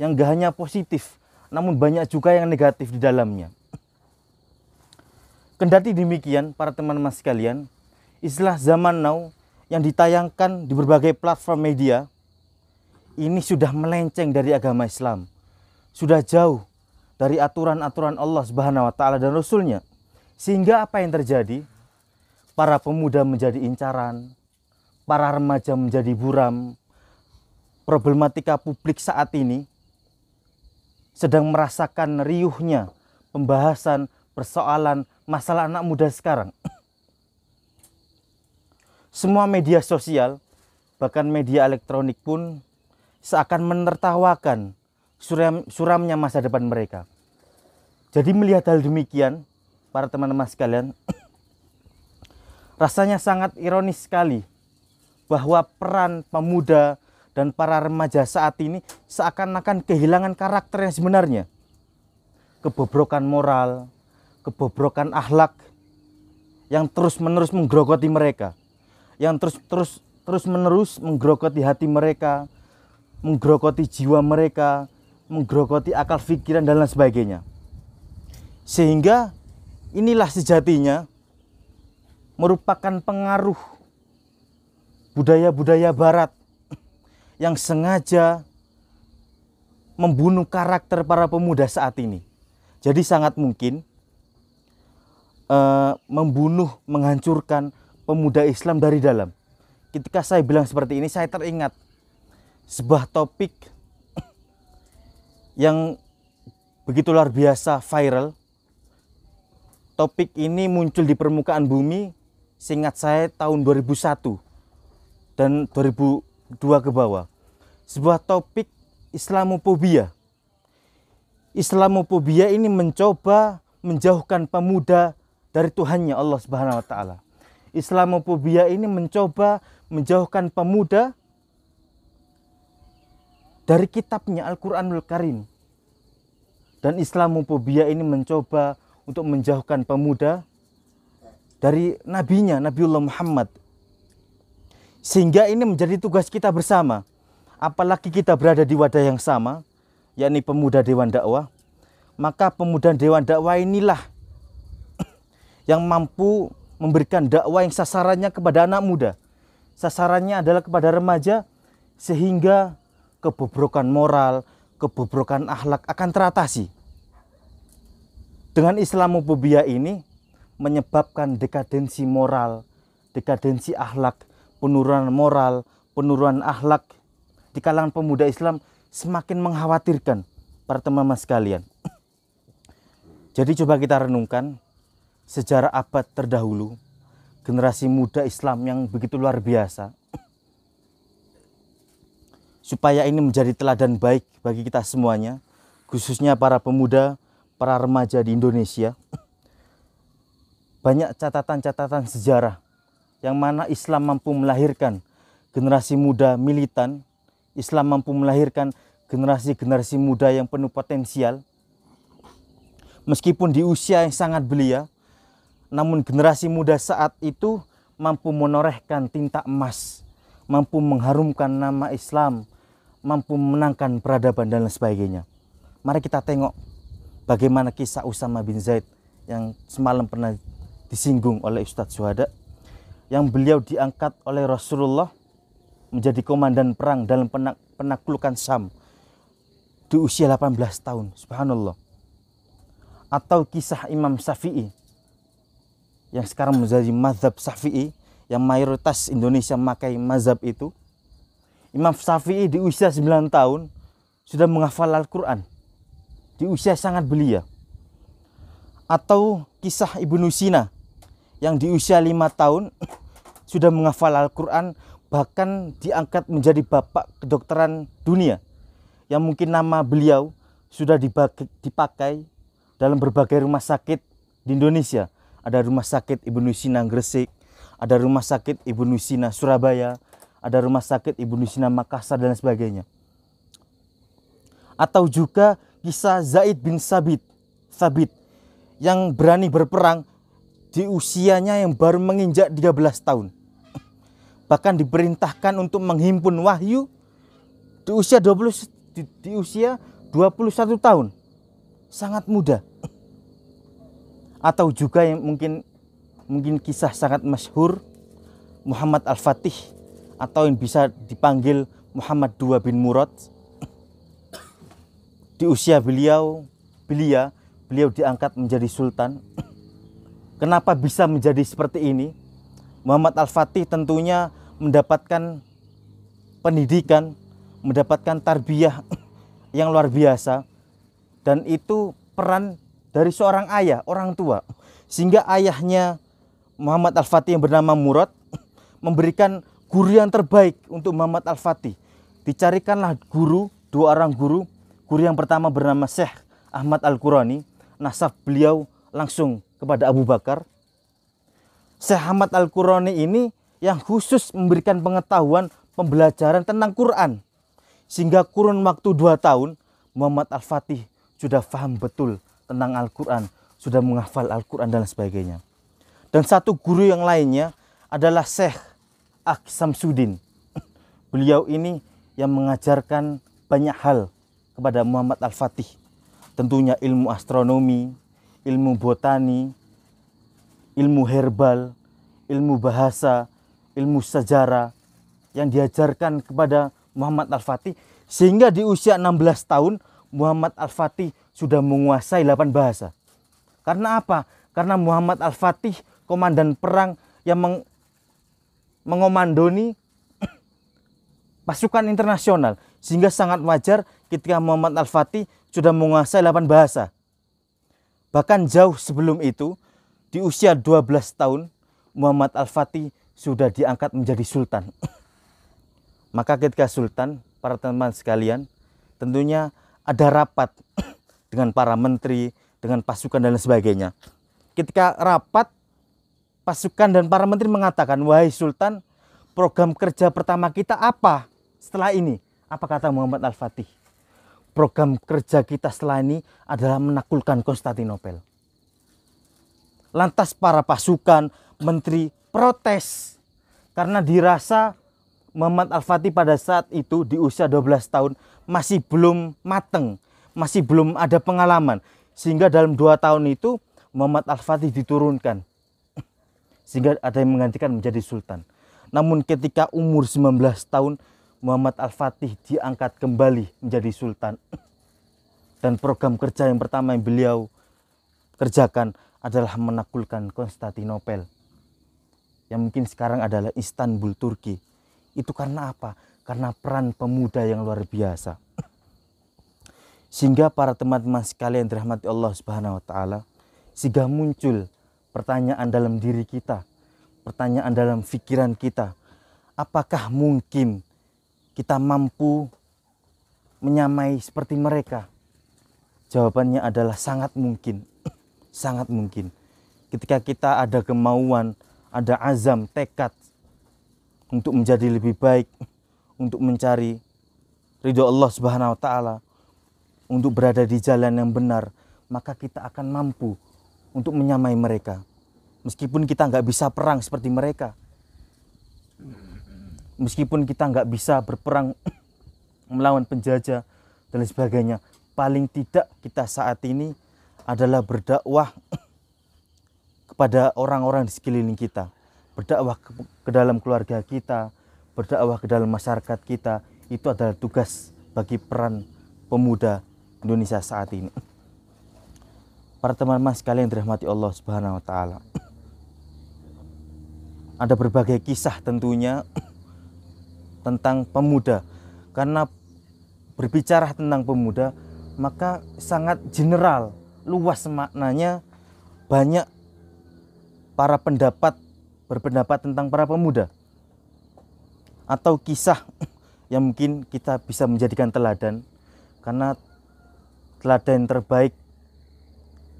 yang gak hanya positif, namun banyak juga yang negatif di dalamnya. Kendati demikian, para teman-teman sekalian, istilah zaman now yang ditayangkan di berbagai platform media ini sudah melenceng dari agama Islam, sudah jauh dari aturan-aturan Allah Subhanahu wa taala dan Rasulnya. Sehingga apa yang terjadi? Para pemuda menjadi incaran, para remaja menjadi buram. Problematika publik saat ini sedang merasakan riuhnya pembahasan persoalan masalah anak muda sekarang. Semua media sosial, bahkan media elektronik pun seakan menertawakan suramnya masa depan mereka. Jadi melihat hal demikian, para teman-teman sekalian, rasanya sangat ironis sekali bahwa peran pemuda dan para remaja saat ini seakan-akan kehilangan karakter yang sebenarnya. Kebobrokan moral, kebobrokan akhlak yang terus-menerus menggerogoti mereka, yang terus-menerus menggerogoti hati mereka, menggerogoti jiwa mereka, menggerogoti akal pikiran dan lain sebagainya. Sehingga inilah sejatinya merupakan pengaruh budaya-budaya barat yang sengaja membunuh karakter para pemuda saat ini. Jadi sangat mungkin membunuh, menghancurkan pemuda Islam dari dalam. Ketika saya bilang seperti ini, saya teringat sebuah topik yang begitu luar biasa viral. Topik ini muncul di permukaan bumi, seingat saya tahun 2001 dan 2002 ke bawah. Sebuah topik Islamofobia. Islamofobia ini mencoba menjauhkan pemuda dari Tuhannya Allah Subhanahu wa taala. Islamofobia ini mencoba menjauhkan pemuda dari kitabnya Al-Qur'anul Karim. Dan Islamofobia ini mencoba untuk menjauhkan pemuda dari nabinya, Nabiullah Muhammad. Sehingga ini menjadi tugas kita bersama. Apalagi kita berada di wadah yang sama, yakni pemuda Dewan Dakwah. Maka pemuda Dewan Dakwah inilah yang mampu memberikan dakwah yang sasarannya kepada anak muda. Sasarannya adalah kepada remaja, sehingga kebobrokan moral, kebobrokan akhlak akan teratasi. Dengan Islamophobia ini menyebabkan dekadensi moral, dekadensi akhlak, penurunan moral, penurunan akhlak di kalangan pemuda Islam semakin mengkhawatirkan para teman-teman sekalian. Jadi coba kita renungkan sejarah abad terdahulu, generasi muda Islam yang begitu luar biasa. Supaya ini menjadi teladan baik bagi kita semuanya, khususnya para pemuda, para remaja di Indonesia. Banyak catatan-catatan sejarah yang mana Islam mampu melahirkan generasi muda militan, Islam mampu melahirkan generasi-generasi muda yang penuh potensial. Meskipun di usia yang sangat belia, namun generasi muda saat itu mampu menorehkan tinta emas, mampu mengharumkan nama Islam, mampu memenangkan peradaban dan lain sebagainya. Mari kita tengok bagaimana kisah Usama bin Zaid yang semalam pernah disinggung oleh Ustadz Syuhada, yang beliau diangkat oleh Rasulullah menjadi komandan perang dalam penaklukan Syam di usia 18 tahun. Subhanallah. Atau kisah Imam Syafi'i yang sekarang menjadi mazhab Syafi'i, yang mayoritas Indonesia memakai mazhab itu. Imam Syafi'i di usia 9 tahun sudah menghafal Al-Quran di usia sangat belia. Atau kisah Ibnu Sina yang di usia 5 tahun sudah menghafal Al-Quran, bahkan diangkat menjadi bapak kedokteran dunia, yang mungkin nama beliau sudah dipakai dalam berbagai rumah sakit di Indonesia. Ada rumah sakit Ibnu Sina Gresik, ada rumah sakit Ibnu Sina Surabaya, ada rumah sakit Ibnu Sina Makassar dan sebagainya. Atau juga kisah Zaid bin Sabit yang berani berperang di usianya yang baru menginjak 13 tahun. Bahkan diperintahkan untuk menghimpun wahyu di usia 21 tahun. Sangat muda. Atau juga yang mungkin kisah sangat masyhur Muhammad Al-Fatih, atau yang bisa dipanggil Muhammad II bin Murad. Di usia beliau diangkat menjadi sultan. Kenapa bisa menjadi seperti ini? Muhammad Al-Fatih tentunya mendapatkan pendidikan, mendapatkan tarbiyah yang luar biasa, dan itu peran dari seorang ayah, orang tua, sehingga ayahnya Muhammad Al-Fatih yang bernama Murad memberikan guru yang terbaik untuk Muhammad Al-Fatih. Dicarikanlah guru, 2 orang guru. Guru yang pertama bernama Syekh Ahmad Al-Qurani, nasab beliau langsung kepada Abu Bakar. Syekh Ahmad Al-Qurani ini yang khusus memberikan pengetahuan, pembelajaran tentang Quran, sehingga kurun waktu 2 tahun Muhammad Al-Fatih sudah paham betul tentang Al-Quran, sudah menghafal Al-Quran dan sebagainya. Dan satu guru yang lainnya adalah Syekh Ak Samsudin. Beliau ini yang mengajarkan banyak hal kepada Muhammad Al-Fatih. Tentunya ilmu astronomi, ilmu botani, ilmu herbal, ilmu bahasa, ilmu sejarah yang diajarkan kepada Muhammad Al-Fatih, sehingga di usia 16 tahun Muhammad Al-Fatih sudah menguasai 8 bahasa. Karena apa? Karena Muhammad Al-Fatih komandan perang yang mengomandoni pasukan internasional, sehingga sangat wajar ketika Muhammad Al-Fatih sudah menguasai 8 bahasa. Bahkan jauh sebelum itu, di usia 12 tahun Muhammad Al-Fatih sudah diangkat menjadi sultan. Maka ketika sultan, para teman sekalian, tentunya ada rapat dengan para menteri, dengan pasukan dan sebagainya. Ketika rapat, pasukan dan para menteri mengatakan, "Wahai Sultan, program kerja pertama kita apa setelah ini?" Apa kata Muhammad Al-Fatih? "Program kerja kita setelah ini adalah menaklukkan Konstantinopel." Lantas para pasukan, menteri protes karena dirasa Muhammad Al-Fatih pada saat itu di usia 12 tahun masih belum mateng, masih belum ada pengalaman, sehingga dalam 2 tahun itu Muhammad Al-Fatih diturunkan, sehingga ada yang menggantikan menjadi sultan. Namun ketika umur 19 tahun Muhammad Al-Fatih diangkat kembali menjadi sultan. Dan program kerja yang pertama yang beliau kerjakan adalah menaklukkan Konstantinopel, yang mungkin sekarang adalah Istanbul, Turki. Itu karena apa? Karena peran pemuda yang luar biasa. Sehingga para teman-teman sekalian dirahmati Allah Subhanahu wa taala, sehingga muncul pertanyaan dalam diri kita, pertanyaan dalam pikiran kita, apakah mungkin kita mampu menyamai seperti mereka? Jawabannya adalah sangat mungkin. Sangat mungkin. Ketika kita ada kemauan, ada azam, tekad untuk menjadi lebih baik, untuk mencari ridho Allah Subhanahu wa taala, untuk berada di jalan yang benar, maka kita akan mampu untuk menyamai mereka. Meskipun kita nggak bisa perang seperti mereka, meskipun kita nggak bisa berperang melawan penjajah dan lain sebagainya, paling tidak kita saat ini adalah berdakwah kepada orang-orang di sekeliling kita, berdakwah ke dalam keluarga kita, berdakwah ke dalam masyarakat kita. Itu adalah tugas bagi peran pemuda Indonesia saat ini. Para teman-teman sekalian dirahmati Allah Subhanahu wa taala, ada berbagai kisah tentunya tentang pemuda. Karena berbicara tentang pemuda, maka sangat general, luas maknanya. Banyak para berpendapat tentang para pemuda, atau kisah yang mungkin kita bisa menjadikan teladan. Karena teladan terbaik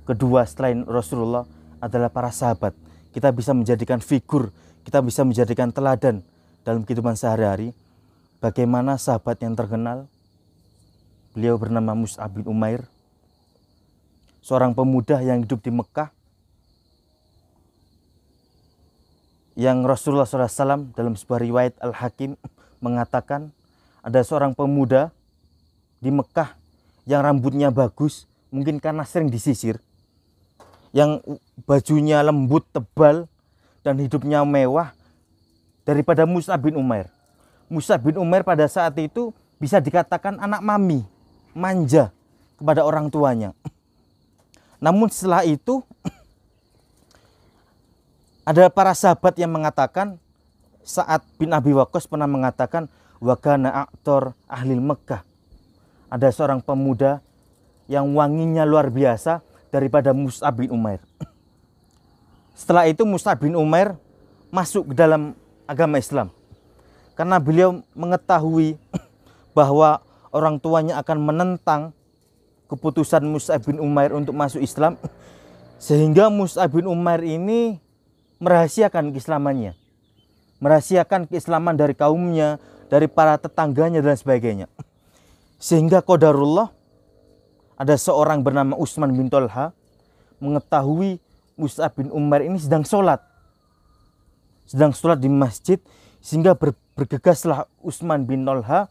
kedua selain Rasulullah adalah para sahabat. Kita bisa menjadikan figur, kita bisa menjadikan teladan dalam kehidupan sehari-hari. Bagaimana sahabat yang terkenal, beliau bernama Mus'ab bin Umair, seorang pemuda yang hidup di Mekah, yang Rasulullah SAW dalam sebuah riwayat Al-Hakim mengatakan ada seorang pemuda di Mekah yang rambutnya bagus, mungkin karena sering disisir, yang bajunya lembut, tebal, dan hidupnya mewah daripada Mus'ab bin Umair. Mus'ab bin Umair pada saat itu bisa dikatakan anak mami, manja kepada orang tuanya. Namun setelah itu ada para sahabat yang mengatakan, Sa'ad bin Abi Waqqas pernah mengatakan, wa kana aktor ahlil Mekah. Ada seorang pemuda yang wanginya luar biasa daripada Mus'ab bin Umair. Setelah itu Mus'ab bin Umair masuk ke dalam agama Islam. Karena beliau mengetahui bahwa orang tuanya akan menentang keputusan Mus'ab bin Umair untuk masuk Islam, sehingga Mus'ab bin Umair ini merahasiakan keislamannya, merahasiakan keislaman dari kaumnya, dari para tetangganya dan sebagainya. Sehingga qadarullah ada seorang bernama Utsman bin Tolha mengetahui Mus'ab bin Umair ini sedang sholat di masjid, sehingga bergegaslah Utsman bin Tolha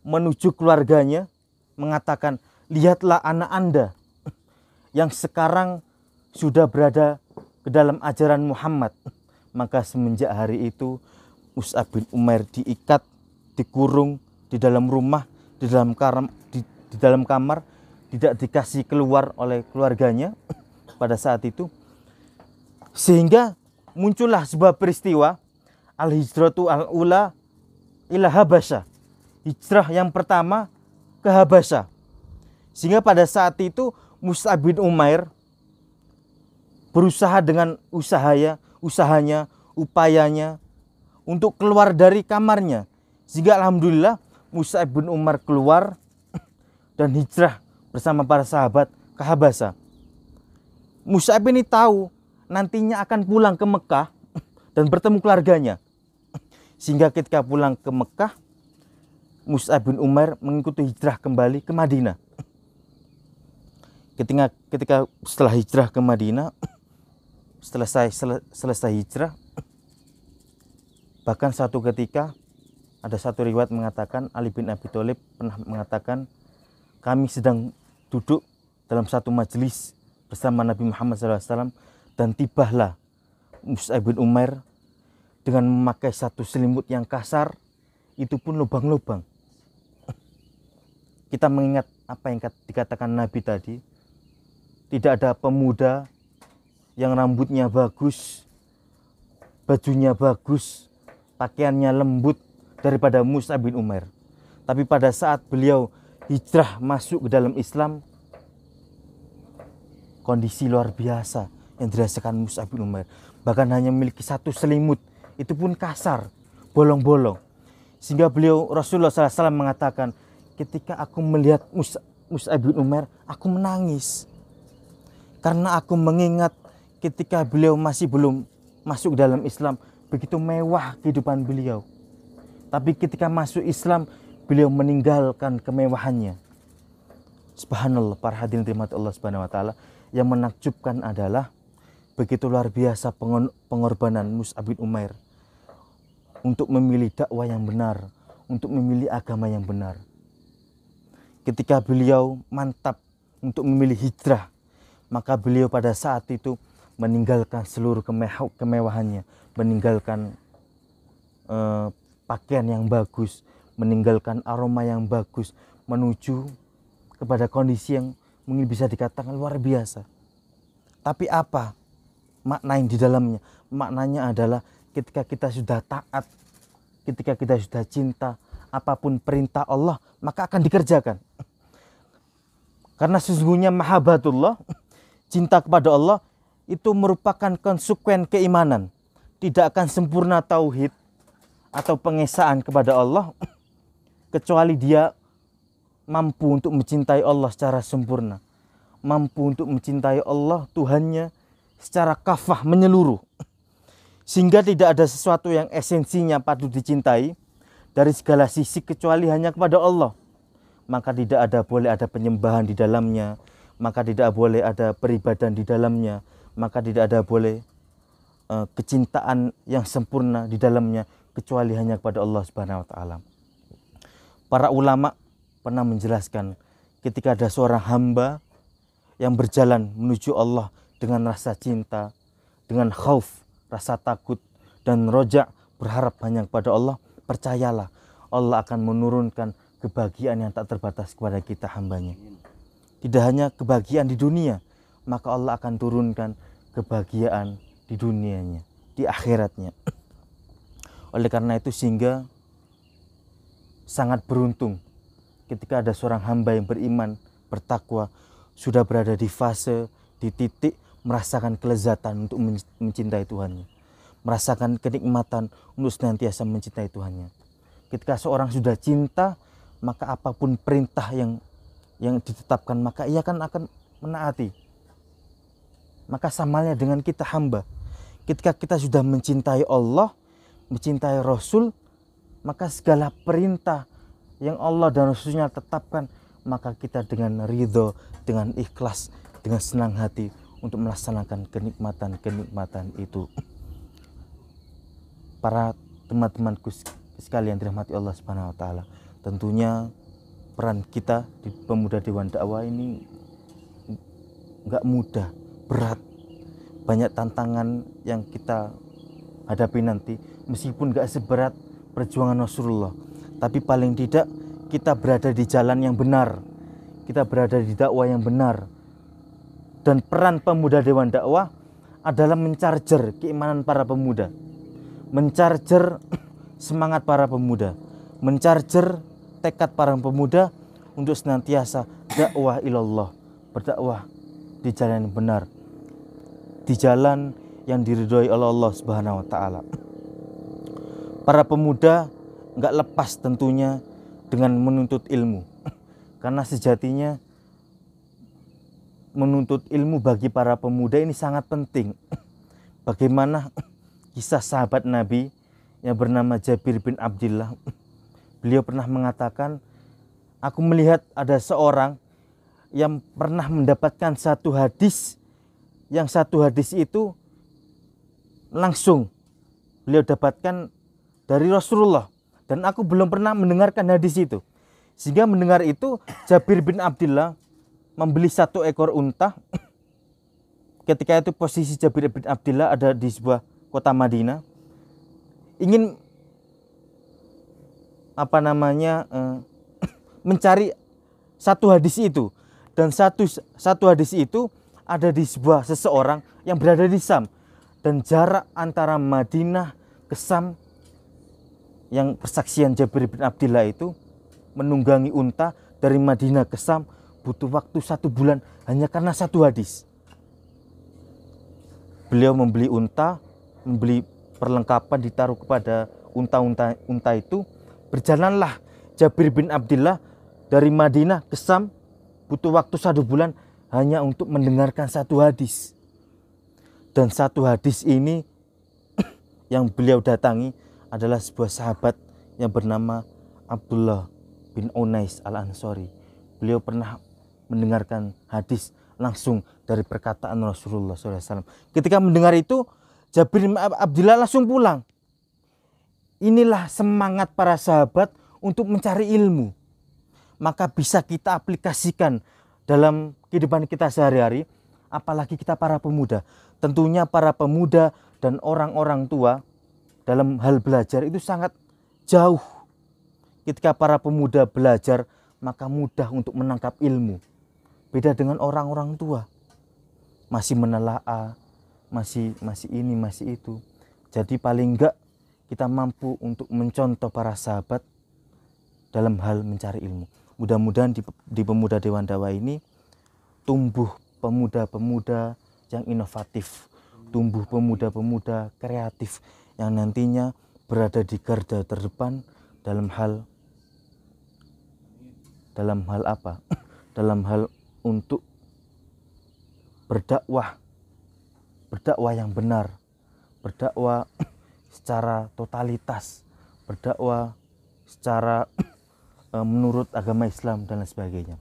menuju keluarganya mengatakan, lihatlah anak Anda yang sekarang sudah berada ke dalam ajaran Muhammad. Maka semenjak hari itu Mus'ab bin Umair diikat, dikurung di dalam rumah, di dalam kamar, tidak dikasih keluar oleh keluarganya pada saat itu. Sehingga muncullah sebuah peristiwa al-hijratu al-ula ila Habasyah, hijrah yang pertama ke Habasyah. Sehingga pada saat itu Mus'ab bin Umair berusaha dengan usahanya, upayanya untuk keluar dari kamarnya. Sehingga alhamdulillah Mus'ab bin Umair keluar dan hijrah bersama para sahabat ke Habasyah. Mus'ab ini tahu nantinya akan pulang ke Mekah dan bertemu keluarganya. Sehingga ketika pulang ke Mekah, Mus'ab bin Umair mengikuti hijrah kembali ke Madinah. Ketika setelah hijrah ke Madinah, selesai hijrah, bahkan satu ketika ada satu riwayat mengatakan Ali bin Abi Thalib pernah mengatakan, kami sedang duduk dalam satu majelis bersama Nabi Muhammad SAW, dan tibahlah Mus'ab bin Umair dengan memakai satu selimut yang kasar, itu pun lubang-lubang. Kita mengingat apa yang dikatakan Nabi tadi, tidak ada pemuda yang rambutnya bagus, bajunya bagus, pakaiannya lembut daripada Mus'ab bin Umair. Tapi pada saat beliau hijrah masuk ke dalam Islam, kondisi luar biasa yang dirasakan Mus'ab bin Umair. Bahkan hanya memiliki satu selimut, itu pun kasar, bolong-bolong. Sehingga beliau, Rasulullah SAW mengatakan, ketika aku melihat Mus'ab bin Umair, aku menangis. Karena aku mengingat ketika beliau masih belum masuk ke dalam Islam, begitu mewah kehidupan beliau. Tapi ketika masuk Islam, beliau meninggalkan kemewahannya. Subhanallah, para hadirin dirahmati Allah Subhanahu wa taala, yang menakjubkan adalah begitu luar biasa pengorbanan Mus'ab bin Umair untuk memilih dakwah yang benar, untuk memilih agama yang benar. Ketika beliau mantap untuk memilih hijrah, maka beliau pada saat itu meninggalkan seluruh kemewahannya, meninggalkan pakaian yang bagus, meninggalkan aroma yang bagus, menuju kepada kondisi yang mungkin bisa dikatakan luar biasa. Tapi apa makna yang di dalamnya? Maknanya adalah ketika kita sudah taat, ketika kita sudah cinta, apapun perintah Allah maka akan dikerjakan. Karena sesungguhnya mahabbatullah, cinta kepada Allah, itu merupakan konsekuen keimanan. Tidak akan sempurna tauhid atau pengesaan kepada Allah kecuali dia mampu untuk mencintai Allah secara sempurna, mampu untuk mencintai Allah Tuhannya secara kafah menyeluruh, sehingga tidak ada sesuatu yang esensinya patut dicintai dari segala sisi kecuali hanya kepada Allah. Maka tidak ada boleh ada penyembahan di dalamnya, maka tidak boleh ada peribadahan di dalamnya, maka tidak ada boleh kecintaan yang sempurna di dalamnya kecuali hanya kepada Allah Subhanahu wa taala. Para ulama pernah menjelaskan ketika ada seorang hamba yang berjalan menuju Allah dengan rasa cinta, dengan khauf, rasa takut, dan roja, berharap hanya kepada Allah, percayalah Allah akan menurunkan kebahagiaan yang tak terbatas kepada kita hambanya. Tidak hanya kebahagiaan di dunia, maka Allah akan turunkan kebahagiaan di dunianya, di akhiratnya. Oleh karena itu sehingga sangat beruntung ketika ada seorang hamba yang beriman, bertakwa, sudah berada di fase, di titik merasakan kelezatan untuk mencintai Tuhannya, merasakan kenikmatan untuk senantiasa mencintai Tuhannya. Ketika seorang sudah cinta, maka apapun perintah yang ditetapkan, maka ia akan menaati. Maka samanya dengan kita hamba, ketika kita sudah mencintai Allah, mencintai Rasul, maka segala perintah yang Allah dan Rasulnya tetapkan, maka kita dengan ridho, dengan ikhlas, dengan senang hati untuk melaksanakan kenikmatan-kenikmatan itu. Para teman-temanku sekalian dirahmati Allah Subhanahu wa taala, tentunya peran kita di Pemuda Dewan Dakwah ini enggak mudah, berat. Banyak tantangan yang kita hadapi nanti, meskipun enggak seberat perjuangan Rasulullah, tapi paling tidak kita berada di jalan yang benar, kita berada di dakwah yang benar. Dan peran Pemuda Dewan Dakwah adalah mencarger keimanan para pemuda, mencarger semangat para pemuda, mencarger tekad para pemuda untuk senantiasa dakwah ilallah, berdakwah di jalan yang benar, di jalan yang diridhoi oleh Allah Subhanahu wa taala. Para pemuda enggak lepas tentunya dengan menuntut ilmu. Karena sejatinya menuntut ilmu bagi para pemuda ini sangat penting. Bagaimana kisah sahabat Nabi yang bernama Jabir bin Abdullah. Beliau pernah mengatakan, aku melihat ada seorang yang pernah mendapatkan satu hadis, yang satu hadis itu langsung beliau dapatkan dari Rasulullah, dan aku belum pernah mendengarkan hadis itu. Sehingga mendengar itu, Jabir bin Abdullah membeli satu ekor unta. Ketika itu posisi Jabir bin Abdullah ada di sebuah kota Madinah, ingin mencari satu hadis itu, dan satu hadis itu ada di sebuah seseorang yang berada di Syam, dan jarak antara Madinah ke Syam yang persaksian Jabir bin Abdillah itu menunggangi unta dari Madinah ke Syam butuh waktu 1 bulan hanya karena satu hadis. Beliau membeli unta, membeli perlengkapan ditaruh kepada unta itu. Berjalanlah Jabir bin Abdillah dari Madinah ke Syam butuh waktu 1 bulan hanya untuk mendengarkan satu hadis. Dan satu hadis ini yang beliau datangi adalah sebuah sahabat yang bernama Abdullah bin Unais al-Ansori. Beliau pernah mendengarkan hadis langsung dari perkataan Rasulullah SAW. Ketika mendengar itu, Jabir bin Abdillah langsung pulang. Inilah semangat para sahabat untuk mencari ilmu. Maka bisa kita aplikasikan dalam kehidupan kita sehari-hari, apalagi kita para pemuda. Tentunya para pemuda dan orang-orang tua dalam hal belajar itu sangat jauh. Ketika para pemuda belajar, maka mudah untuk menangkap ilmu. Beda dengan orang-orang tua, masih menelaah, masih ini, masih itu. Jadi paling enggak kita mampu untuk mencontoh para sahabat dalam hal mencari ilmu. Mudah-mudahan di Pemuda Dewan Dakwah ini tumbuh pemuda-pemuda yang inovatif, tumbuh pemuda-pemuda kreatif yang nantinya berada di garda terdepan dalam hal apa? Dalam hal untuk berdakwah yang benar, berdakwah secara totalitas, berdakwah secara menurut agama Islam dan lain sebagainya.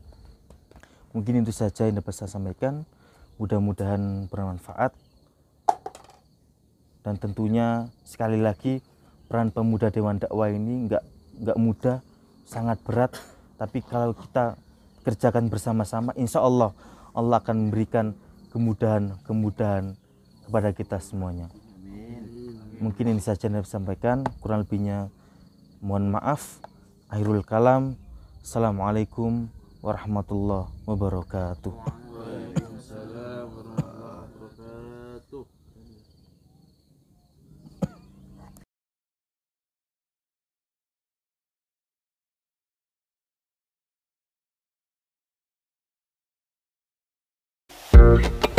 Mungkin itu saja yang dapat saya sampaikan. Mudah-mudahan bermanfaat. Dan tentunya sekali lagi peran pemuda Dewan Dakwah ini nggak mudah, sangat berat. Tapi kalau kita kerjakan bersama-sama, insya Allah akan memberikan kemudahan kepada kita semuanya. Mungkin ini saja yang saya sampaikan. Kurang lebihnya mohon maaf. Akhirul kalam. Assalamualaikum warahmatullahi wabarakatuh. Waalaikumsalam warahmatullahi wabarakatuh.